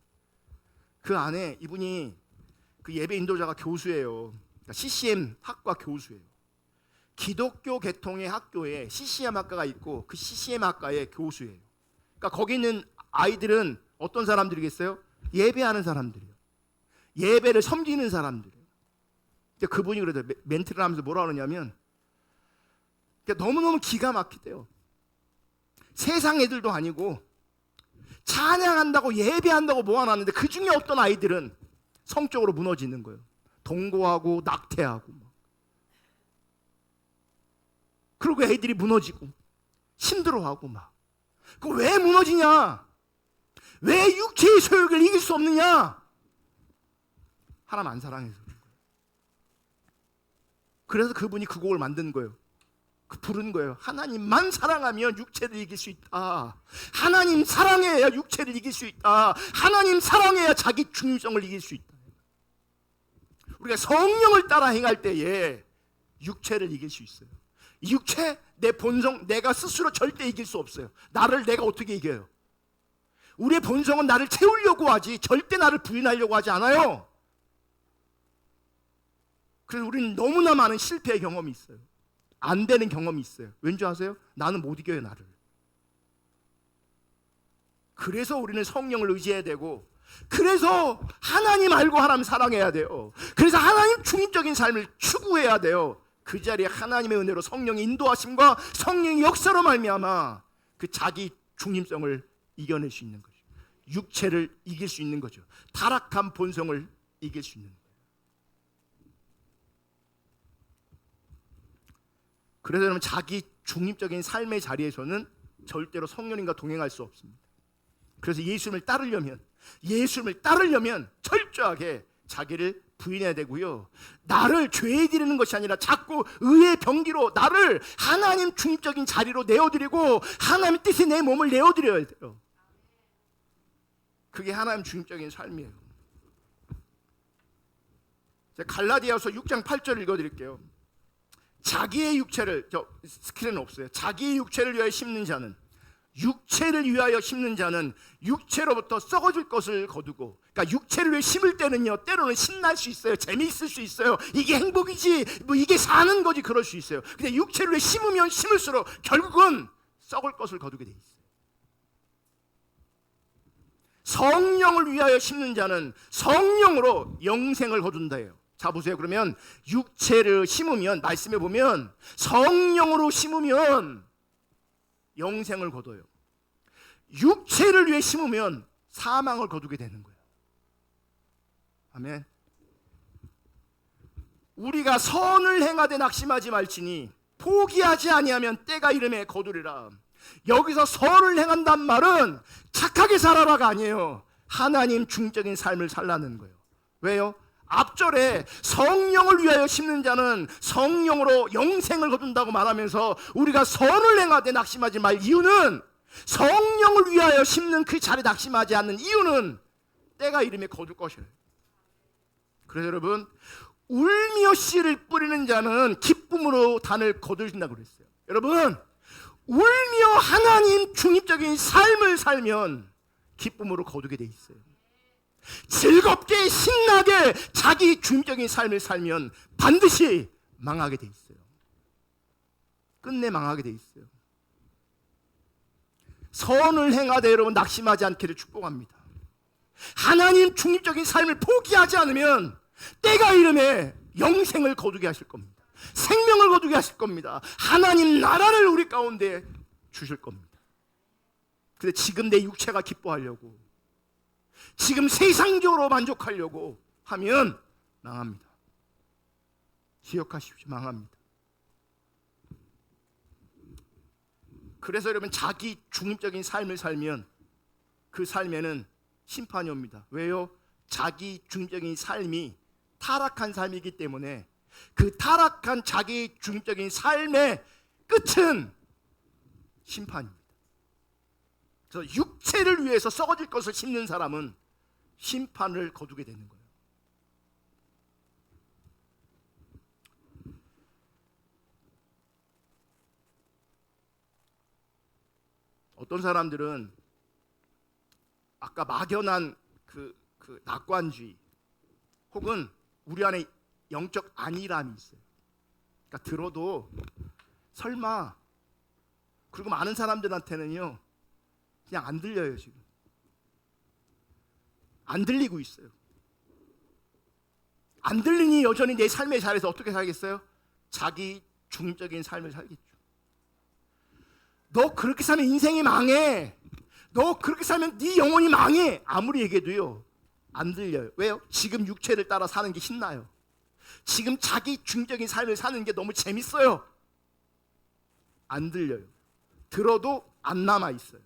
그 안에 이분이 그 예배 인도자가 교수예요. CCM 학과 교수예요. 기독교 계통의 학교에 CCM 학과가 있고 그 CCM 학과의 교수예요. 그러니까 거기 있는 아이들은 어떤 사람들이겠어요? 예배하는 사람들이에요. 예배를 섬기는 사람들이에요. 그분이 그래도 멘트를 하면서 뭐라 그러냐면 너무너무 기가 막히대요. 세상 애들도 아니고 찬양한다고 예배한다고 모아놨는데 그 중에 어떤 아이들은 성적으로 무너지는 거예요. 동거하고 낙태하고 그리고 애들이 무너지고 힘들어하고 막. 그 왜 무너지냐? 왜 육체의 소욕을 이길 수 없느냐? 하나님 안 사랑해서 그런 거예요. 그래서 그분이 그 곡을 만든 거예요. 부른 거예요. 하나님만 사랑하면 육체를 이길 수 있다. 하나님 사랑해야 육체를 이길 수 있다. 하나님 사랑해야 자기 중심성을 이길 수 있다. 우리가 성령을 따라 행할 때에 육체를 이길 수 있어요. 육체, 내 본성, 내가 스스로 절대 이길 수 없어요. 나를 내가 어떻게 이겨요? 우리의 본성은 나를 채우려고 하지 절대 나를 부인하려고 하지 않아요. 그래서 우리는 너무나 많은 실패의 경험이 있어요. 안 되는 경험이 있어요. 왠지 아세요? 나는 못 이겨요, 나를. 그래서 우리는 성령을 의지해야 되고, 그래서 하나님 알고 하나님 사랑해야 돼요. 그래서 하나님 중립적인 삶을 추구해야 돼요. 그 자리에 하나님의 은혜로 성령의 인도하심과 성령의 역사로 말미암아 그 자기 중립성을 이겨낼 수 있는 거죠. 육체를 이길 수 있는 거죠. 타락한 본성을 이길 수 있는 거예요. 그래서 여러분 자기 중립적인 삶의 자리에서는 절대로 성령님과 동행할 수 없습니다. 그래서 예수님을 따르려면 철저하게 자기를 부인해야 되고요. 나를 죄에 드리는 것이 아니라 자꾸 의의 병기로 나를 하나님 중립적인 자리로 내어드리고 하나님의 뜻에 내 몸을 내어드려야 돼요. 그게 하나님 중심적인 삶이에요. 갈라디아서 6장 8절 읽어드릴게요. 자기의 육체를, 저 스크린 없어요. 자기의 육체를 위하여 심는 자는, 육체를 위하여 심는 자는 육체로부터 썩어질 것을 거두고, 그러니까 육체를 위해 심을 때는요, 때로는 신날 수 있어요. 재미있을 수 있어요. 이게 행복이지, 뭐 이게 사는 거지, 그럴 수 있어요. 근데 육체를 위해 심으면 심을수록 결국은 썩을 것을 거두게 돼 있어요. 성령을 위하여 심는 자는 성령으로 영생을 거둔다예요. 자 보세요. 그러면 육체를 심으면, 말씀해 보면 성령으로 심으면 영생을 거둬요. 육체를 위해 심으면 사망을 거두게 되는 거예요. 아멘. 우리가 선을 행하되 낙심하지 말지니 포기하지 아니하면 때가 이름에 거두리라. 여기서 선을 행한단 말은 착하게 살아라가 아니에요. 하나님 중적인 삶을 살라는 거예요. 왜요? 앞절에 성령을 위하여 심는 자는 성령으로 영생을 거둔다고 말하면서 우리가 선을 행하되 낙심하지 말 이유는, 성령을 위하여 심는 그 자리에 낙심하지 않는 이유는 때가 이름에 거둘 것이에요. 그래서 여러분, 울며 씨를 뿌리는 자는 기쁨으로 단을 거두신다고 그랬어요. 여러분, 울며 하나님 중립적인 삶을 살면 기쁨으로 거두게 돼 있어요. 즐겁게 신나게 자기 중립적인 삶을 살면 반드시 망하게 돼 있어요. 끝내 망하게 돼 있어요. 선을 행하되 여러분 낙심하지 않기를 축복합니다. 하나님 중립적인 삶을 포기하지 않으면 때가 이름에 영생을 거두게 하실 겁니다. 생명을 거두게 하실 겁니다. 하나님 나라를 우리 가운데 주실 겁니다. 근데 지금 내 육체가 기뻐하려고, 지금 세상적으로 만족하려고 하면 망합니다. 기억하십시오. 망합니다. 그래서 여러분, 자기 중립적인 삶을 살면 그 삶에는 심판이 옵니다. 왜요? 자기 중립적인 삶이 타락한 삶이기 때문에 그 타락한 자기 중립적인 삶의 끝은 심판입니다. 그래서 육체를 위해서 썩어질 것을 심는 사람은 심판을 거두게 되는 거예요. 어떤 사람들은 아까 막연한 그 낙관주의 혹은 우리 안에 영적 안일함이 있어요. 그러니까 들어도 설마, 그리고 많은 사람들한테는요 그냥 안 들려요. 지금 안 들리고 있어요. 안 들리니 여전히 내 삶의 자리에서 어떻게 살겠어요? 자기 중립적인 삶을 살겠죠. 너 그렇게 살면 인생이 망해, 너 그렇게 살면 네 영혼이 망해, 아무리 얘기해도요 안 들려요. 왜요? 지금 육체를 따라 사는 게 신나요. 지금 자기 중립적인 삶을 사는 게 너무 재밌어요. 안 들려요. 들어도 안 남아있어요.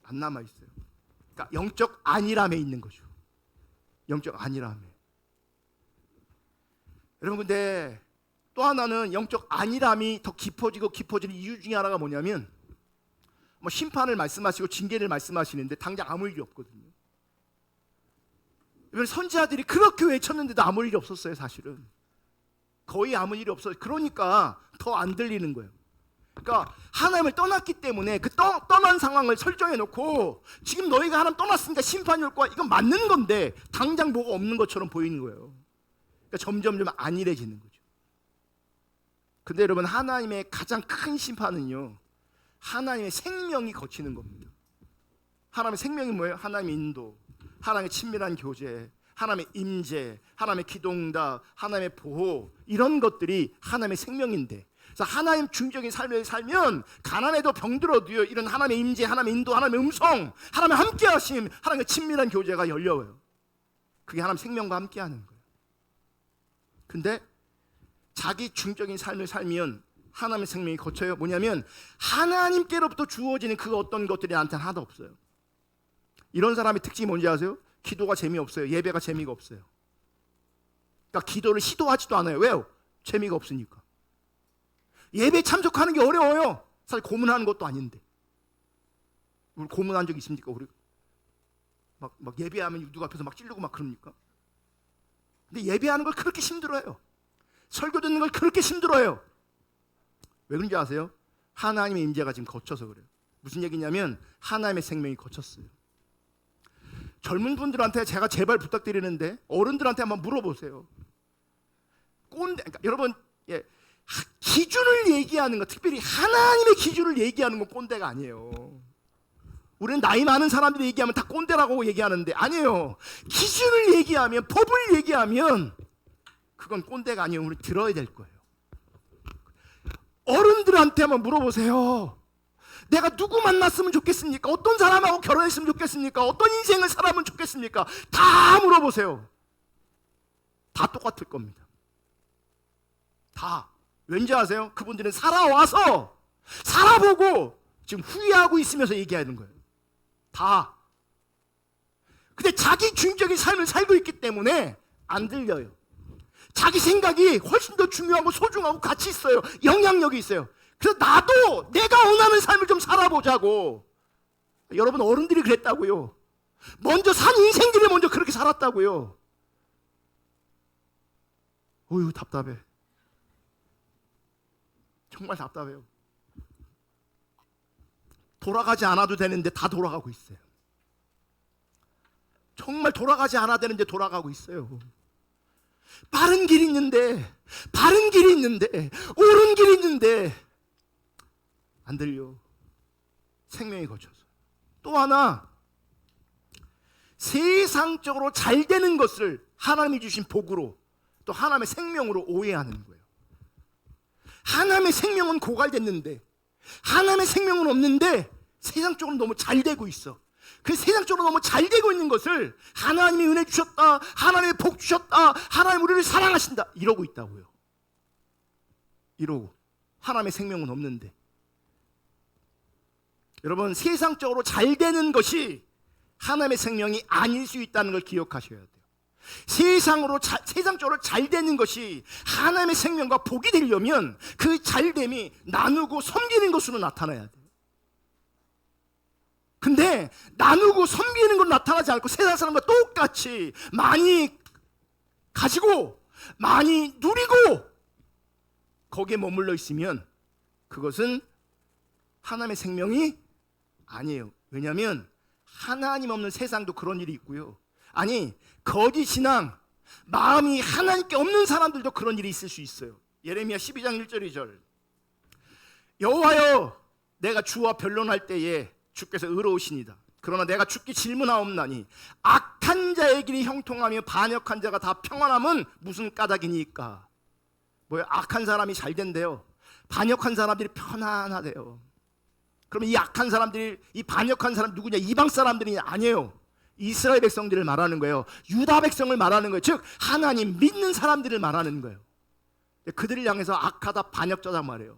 안 남아있어요. 그러니까 영적 안일함에 있는 거죠. 영적 안일함에. 여러분, 근데 또 하나는 영적 안일함이 더 깊어지고 깊어지는 이유 중에 하나가 뭐냐면, 뭐 심판을 말씀하시고 징계를 말씀하시는데 당장 아무 일이 없거든요. 여러분, 선지자들이 그렇게 외쳤는데도 아무 일이 없었어요. 사실은 거의 아무 일이 없어요. 그러니까 더 안 들리는 거예요. 그러니까 하나님을 떠났기 때문에 그 떠난 상황을 설정해 놓고, 지금 너희가 하나님 떠났으니까 심판이 올 거야, 이건 맞는 건데 당장 뭐가 없는 것처럼 보이는 거예요. 그러니까 점점 안일해지는 거죠. 근데 여러분, 하나님의 가장 큰 심판은요 하나님의 생명이 거치는 겁니다. 하나님의 생명이 뭐예요? 하나님의 인도, 하나님의 친밀한 교제, 하나님의 임재, 하나님의 기도응답, 하나님의 보호, 이런 것들이 하나님의 생명인데, 그래서 하나님 중적인 삶을 살면 가난해도 병들어도요 이런 하나님의 임재, 하나님의 인도, 하나님의 음성, 하나님의 함께하심, 하나님의 친밀한 교제가 열려요. 그게 하나님 생명과 함께하는 거예요. 근데 자기 중적인 삶을 살면 하나님의 생명이 거쳐요. 뭐냐면 하나님께로부터 주어지는 그 어떤 것들이 나한테는 하나도 없어요. 이런 사람의 특징이 뭔지 아세요? 기도가 재미없어요. 예배가 재미가 없어요. 그러니까 기도를 시도하지도 않아요. 왜요? 재미가 없으니까. 예배 참석하는 게 어려워요. 사실 고문하는 것도 아닌데. 우리 고문한 적 있습니까? 우리 막 예배하면 누가 앞에서 막 찌르고 막 그럽니까? 근데 예배하는 걸 그렇게 힘들어요. 설교 듣는 걸 그렇게 힘들어요. 왜 그런지 아세요? 하나님의 임재가 지금 거쳐서 그래요. 무슨 얘기냐면 하나님의 생명이 거쳤어요. 젊은 분들한테 제가 제발 부탁드리는데 어른들한테 한번 물어보세요. 그러니까 여러분, 기준을 얘기하는 거, 특별히 하나님의 기준을 얘기하는 건 꼰대가 아니에요. 우리는 나이 많은 사람들이 얘기하면 다 꼰대라고 얘기하는데 아니에요. 기준을 얘기하면, 법을 얘기하면 그건 꼰대가 아니에요. 우리 들어야 될 거예요. 어른들한테 한번 물어보세요. 내가 누구 만났으면 좋겠습니까? 어떤 사람하고 결혼했으면 좋겠습니까? 어떤 인생을 살아면 좋겠습니까? 다 물어보세요. 다 똑같을 겁니다. 다. 왠지 아세요? 그분들은 살아와서 살아보고 지금 후회하고 있으면서 얘기하는 거예요. 다. 근데 자기 중적인 삶을 살고 있기 때문에 안 들려요. 자기 생각이 훨씬 더 중요하고 소중하고 가치 있어요. 영향력이 있어요. 그래서 나도 내가 원하는 삶을 좀 살아보자고. 여러분, 어른들이 그랬다고요. 먼저 산 인생들이 먼저 그렇게 살았다고요. 어휴, 답답해. 정말 답답해요. 돌아가지 않아도 되는데 다 돌아가고 있어요. 정말 돌아가지 않아도 되는데 돌아가고 있어요. 바른 길이 있는데, 바른 길이 있는데, 옳은 길이 있는데 안 들려. 생명이 거쳐서. 또 하나, 세상적으로 잘 되는 것을 하나님이 주신 복으로, 또 하나님의 생명으로 오해하는 거예요. 하나님의 생명은 고갈됐는데, 하나님의 생명은 없는데 세상적으로 너무 잘 되고 있어. 그 세상적으로 너무 잘 되고 있는 것을 하나님이 은혜 주셨다, 하나님의 복 주셨다, 하나님 우리를 사랑하신다 이러고 있다고요. 이러고 하나님의 생명은 없는데. 여러분, 세상적으로 잘 되는 것이 하나님의 생명이 아닐 수 있다는 걸 기억하셔야 돼요. 세상적으로 잘 되는 것이 하나님의 생명과 복이 되려면 그 잘됨이 나누고 섬기는 것으로 나타나야 돼요. 근데 나누고 섬기는 건 나타나지 않고 세상 사람과 똑같이 많이 가지고 많이 누리고 거기에 머물러 있으면 그것은 하나님의 생명이 아니에요. 왜냐하면 하나님 없는 세상도 그런 일이 있고요. 아니, 거짓 신앙, 마음이 하나님께 없는 사람들도 그런 일이 있을 수 있어요. 예레미야 12장 1절 2절. 여호와여, 내가 주와 변론할 때에 주께서 의로우시니다. 그러나 내가 주께 질문하옵나니 악한 자의 길이 형통하며 반역한 자가 다 평안함은 무슨 까닭이니까. 뭐예요? 악한 사람이 잘 된대요. 반역한 사람들이 편안하대요. 그러면 이 악한 사람들이, 이 반역한 사람 누구냐? 이방 사람들이 아니에요. 이스라엘 백성들을 말하는 거예요. 유다 백성을 말하는 거예요. 즉 하나님 믿는 사람들을 말하는 거예요. 그들을 향해서 악하다, 반역자다 말이에요.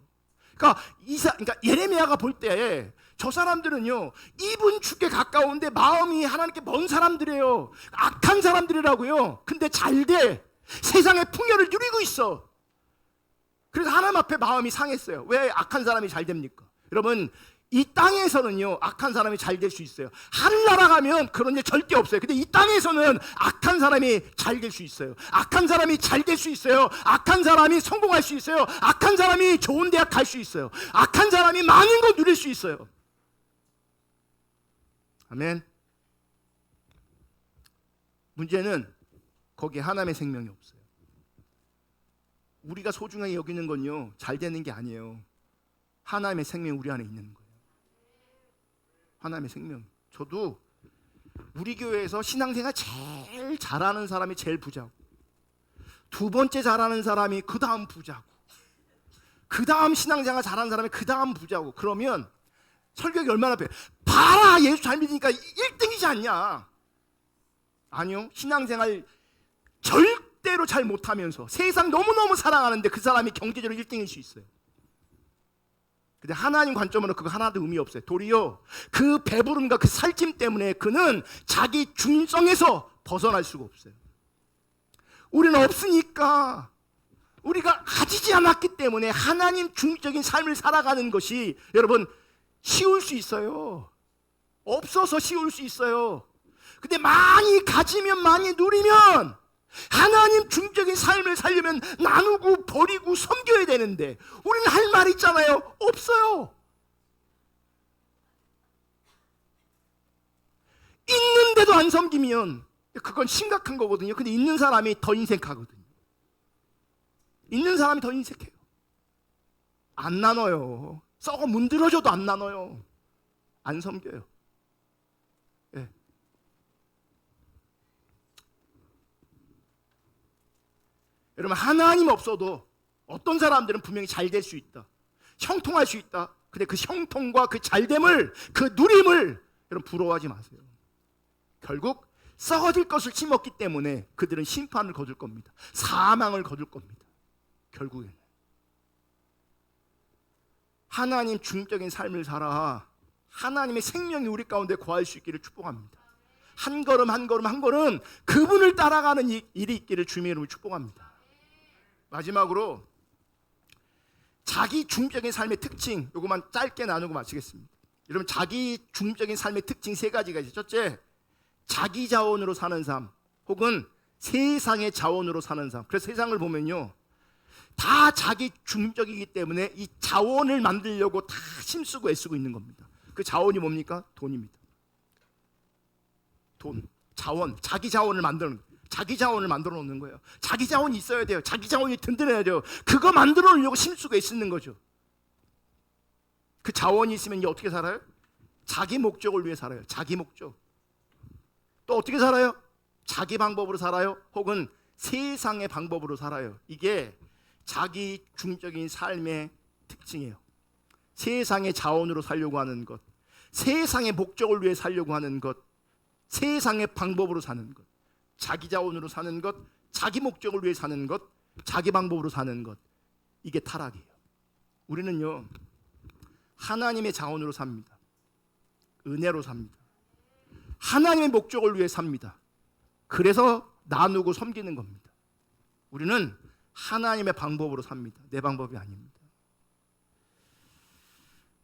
그러니까 예레미야가 볼 때 저 사람들은요, 입은 주께 가까운데 마음이 하나님께 먼 사람들이에요. 악한 사람들이라고요. 근데 잘 돼. 세상의 풍요를 누리고 있어. 그래서 하나님 앞에 마음이 상했어요. 왜 악한 사람이 잘 됩니까? 여러분, 이 땅에서는요, 악한 사람이 잘 될 수 있어요. 하늘나라 가면 그런 일 절대 없어요. 근데 이 땅에서는 악한 사람이 잘 될 수 있어요. 악한 사람이 잘 될 수 있어요. 악한 사람이 성공할 수 있어요. 악한 사람이 좋은 대학 갈 수 있어요. 악한 사람이 많은 거 누릴 수 있어요. 아멘. 문제는 거기에 하나님의 생명이 없어요. 우리가 소중하게 여기는 건요, 잘 되는 게 아니에요. 하나님의 생명이 우리 안에 있는 거예요. 하나님의 생명. 저도 우리 교회에서 신앙생활 제일 잘하는 사람이 제일 부자고, 두 번째 잘하는 사람이 그 다음 부자고, 그 다음 신앙생활 잘하는 사람이 그 다음 부자고. 그러면 설교가 얼마나 배워요. 봐라, 예수 잘 믿으니까 1등이지 않냐. 아니요, 신앙생활 절대로 잘 못하면서 세상 너무너무 사랑하는데 그 사람이 경제적으로 1등일 수 있어요. 근데 하나님 관점으로 그거 하나도 의미 없어요. 도리어 그 배부름과 그 살찜 때문에 그는 자기 중성에서 벗어날 수가 없어요. 우리는 없으니까, 우리가 가지지 않았기 때문에 하나님 중적인 삶을 살아가는 것이 여러분 쉬울 수 있어요. 없어서 쉬울 수 있어요. 근데 많이 가지면, 많이 누리면 하나님 중적인 삶을 살려면 나누고 버리고 섬겨야 되는데 우리는 할 말 있잖아요. 없어요. 있는데도 안 섬기면 그건 심각한 거거든요. 근데 있는 사람이 더 인색하거든요. 있는 사람이 더 인색해요. 안 나눠요. 썩어 문드러져도 안 나눠요. 안 섬겨요. 예. 여러분, 하나님 없어도 어떤 사람들은 분명히 잘 될 수 있다. 형통할 수 있다. 근데 그 형통과 그 잘됨을, 그 누림을 여러분 부러워하지 마세요. 결국 썩어질 것을 심었기 때문에 그들은 심판을 거둘 겁니다. 사망을 거둘 겁니다. 결국에는 하나님 중적인 삶을 살아 하나님의 생명이 우리 가운데 거할 수 있기를 축복합니다. 한 걸음 한 걸음 한 걸음 그분을 따라가는 일이 있기를 주님의 이름으로 축복합니다. 마지막으로 자기 중적인 삶의 특징, 요것만 짧게 나누고 마치겠습니다. 여러분, 자기 중적인 삶의 특징 세 가지가 있어요. 첫째, 자기 자원으로 사는 삶, 혹은 세상의 자원으로 사는 삶. 그래서 세상을 보면요, 다 자기 중적이기 때문에 이 자원을 만들려고 다 힘쓰고 애쓰고 있는 겁니다. 그 자원이 뭡니까? 돈입니다. 돈, 자원, 자기 자원을 만드는 거예요. 자기 자원을 만들어 놓는 거예요. 자기 자원이 있어야 돼요. 자기 자원이 든든해야 돼요. 그거 만들어 놓으려고 힘쓰고 애쓰는 거죠. 그 자원이 있으면 어떻게 살아요? 자기 목적을 위해 살아요. 자기 목적. 또 어떻게 살아요? 자기 방법으로 살아요. 혹은 세상의 방법으로 살아요. 이게 자기 중적인 삶의 특징이에요. 세상의 자원으로 살려고 하는 것, 세상의 목적을 위해 살려고 하는 것, 세상의 방법으로 사는 것, 자기 자원으로 사는 것, 자기 목적을 위해 사는 것, 자기 방법으로 사는 것, 이게 타락이에요. 우리는요, 하나님의 자원으로 삽니다. 은혜로 삽니다. 하나님의 목적을 위해 삽니다. 그래서 나누고 섬기는 겁니다. 우리는 하나님의 방법으로 삽니다. 내 방법이 아닙니다.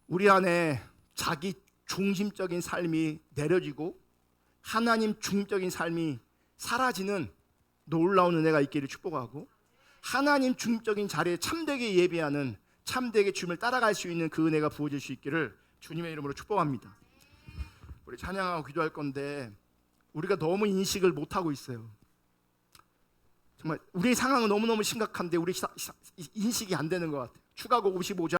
우리 안에 자기 중심적인 삶이 내려지고 하나님 중적인 삶이 사라지는 놀라운 은혜가 있기를 축복하고, 하나님 중적인 자리에 참되게 예배하는, 참되게 주님을 따라갈 수 있는 그 은혜가 부어질 수 있기를 주님의 이름으로 축복합니다. 우리 찬양하고 기도할 건데 우리가 너무 인식을 못하고 있어요. 정말 우리의 상황은 너무너무 심각한데 우리 인식이 안 되는 것 같아요. 추가곡 55장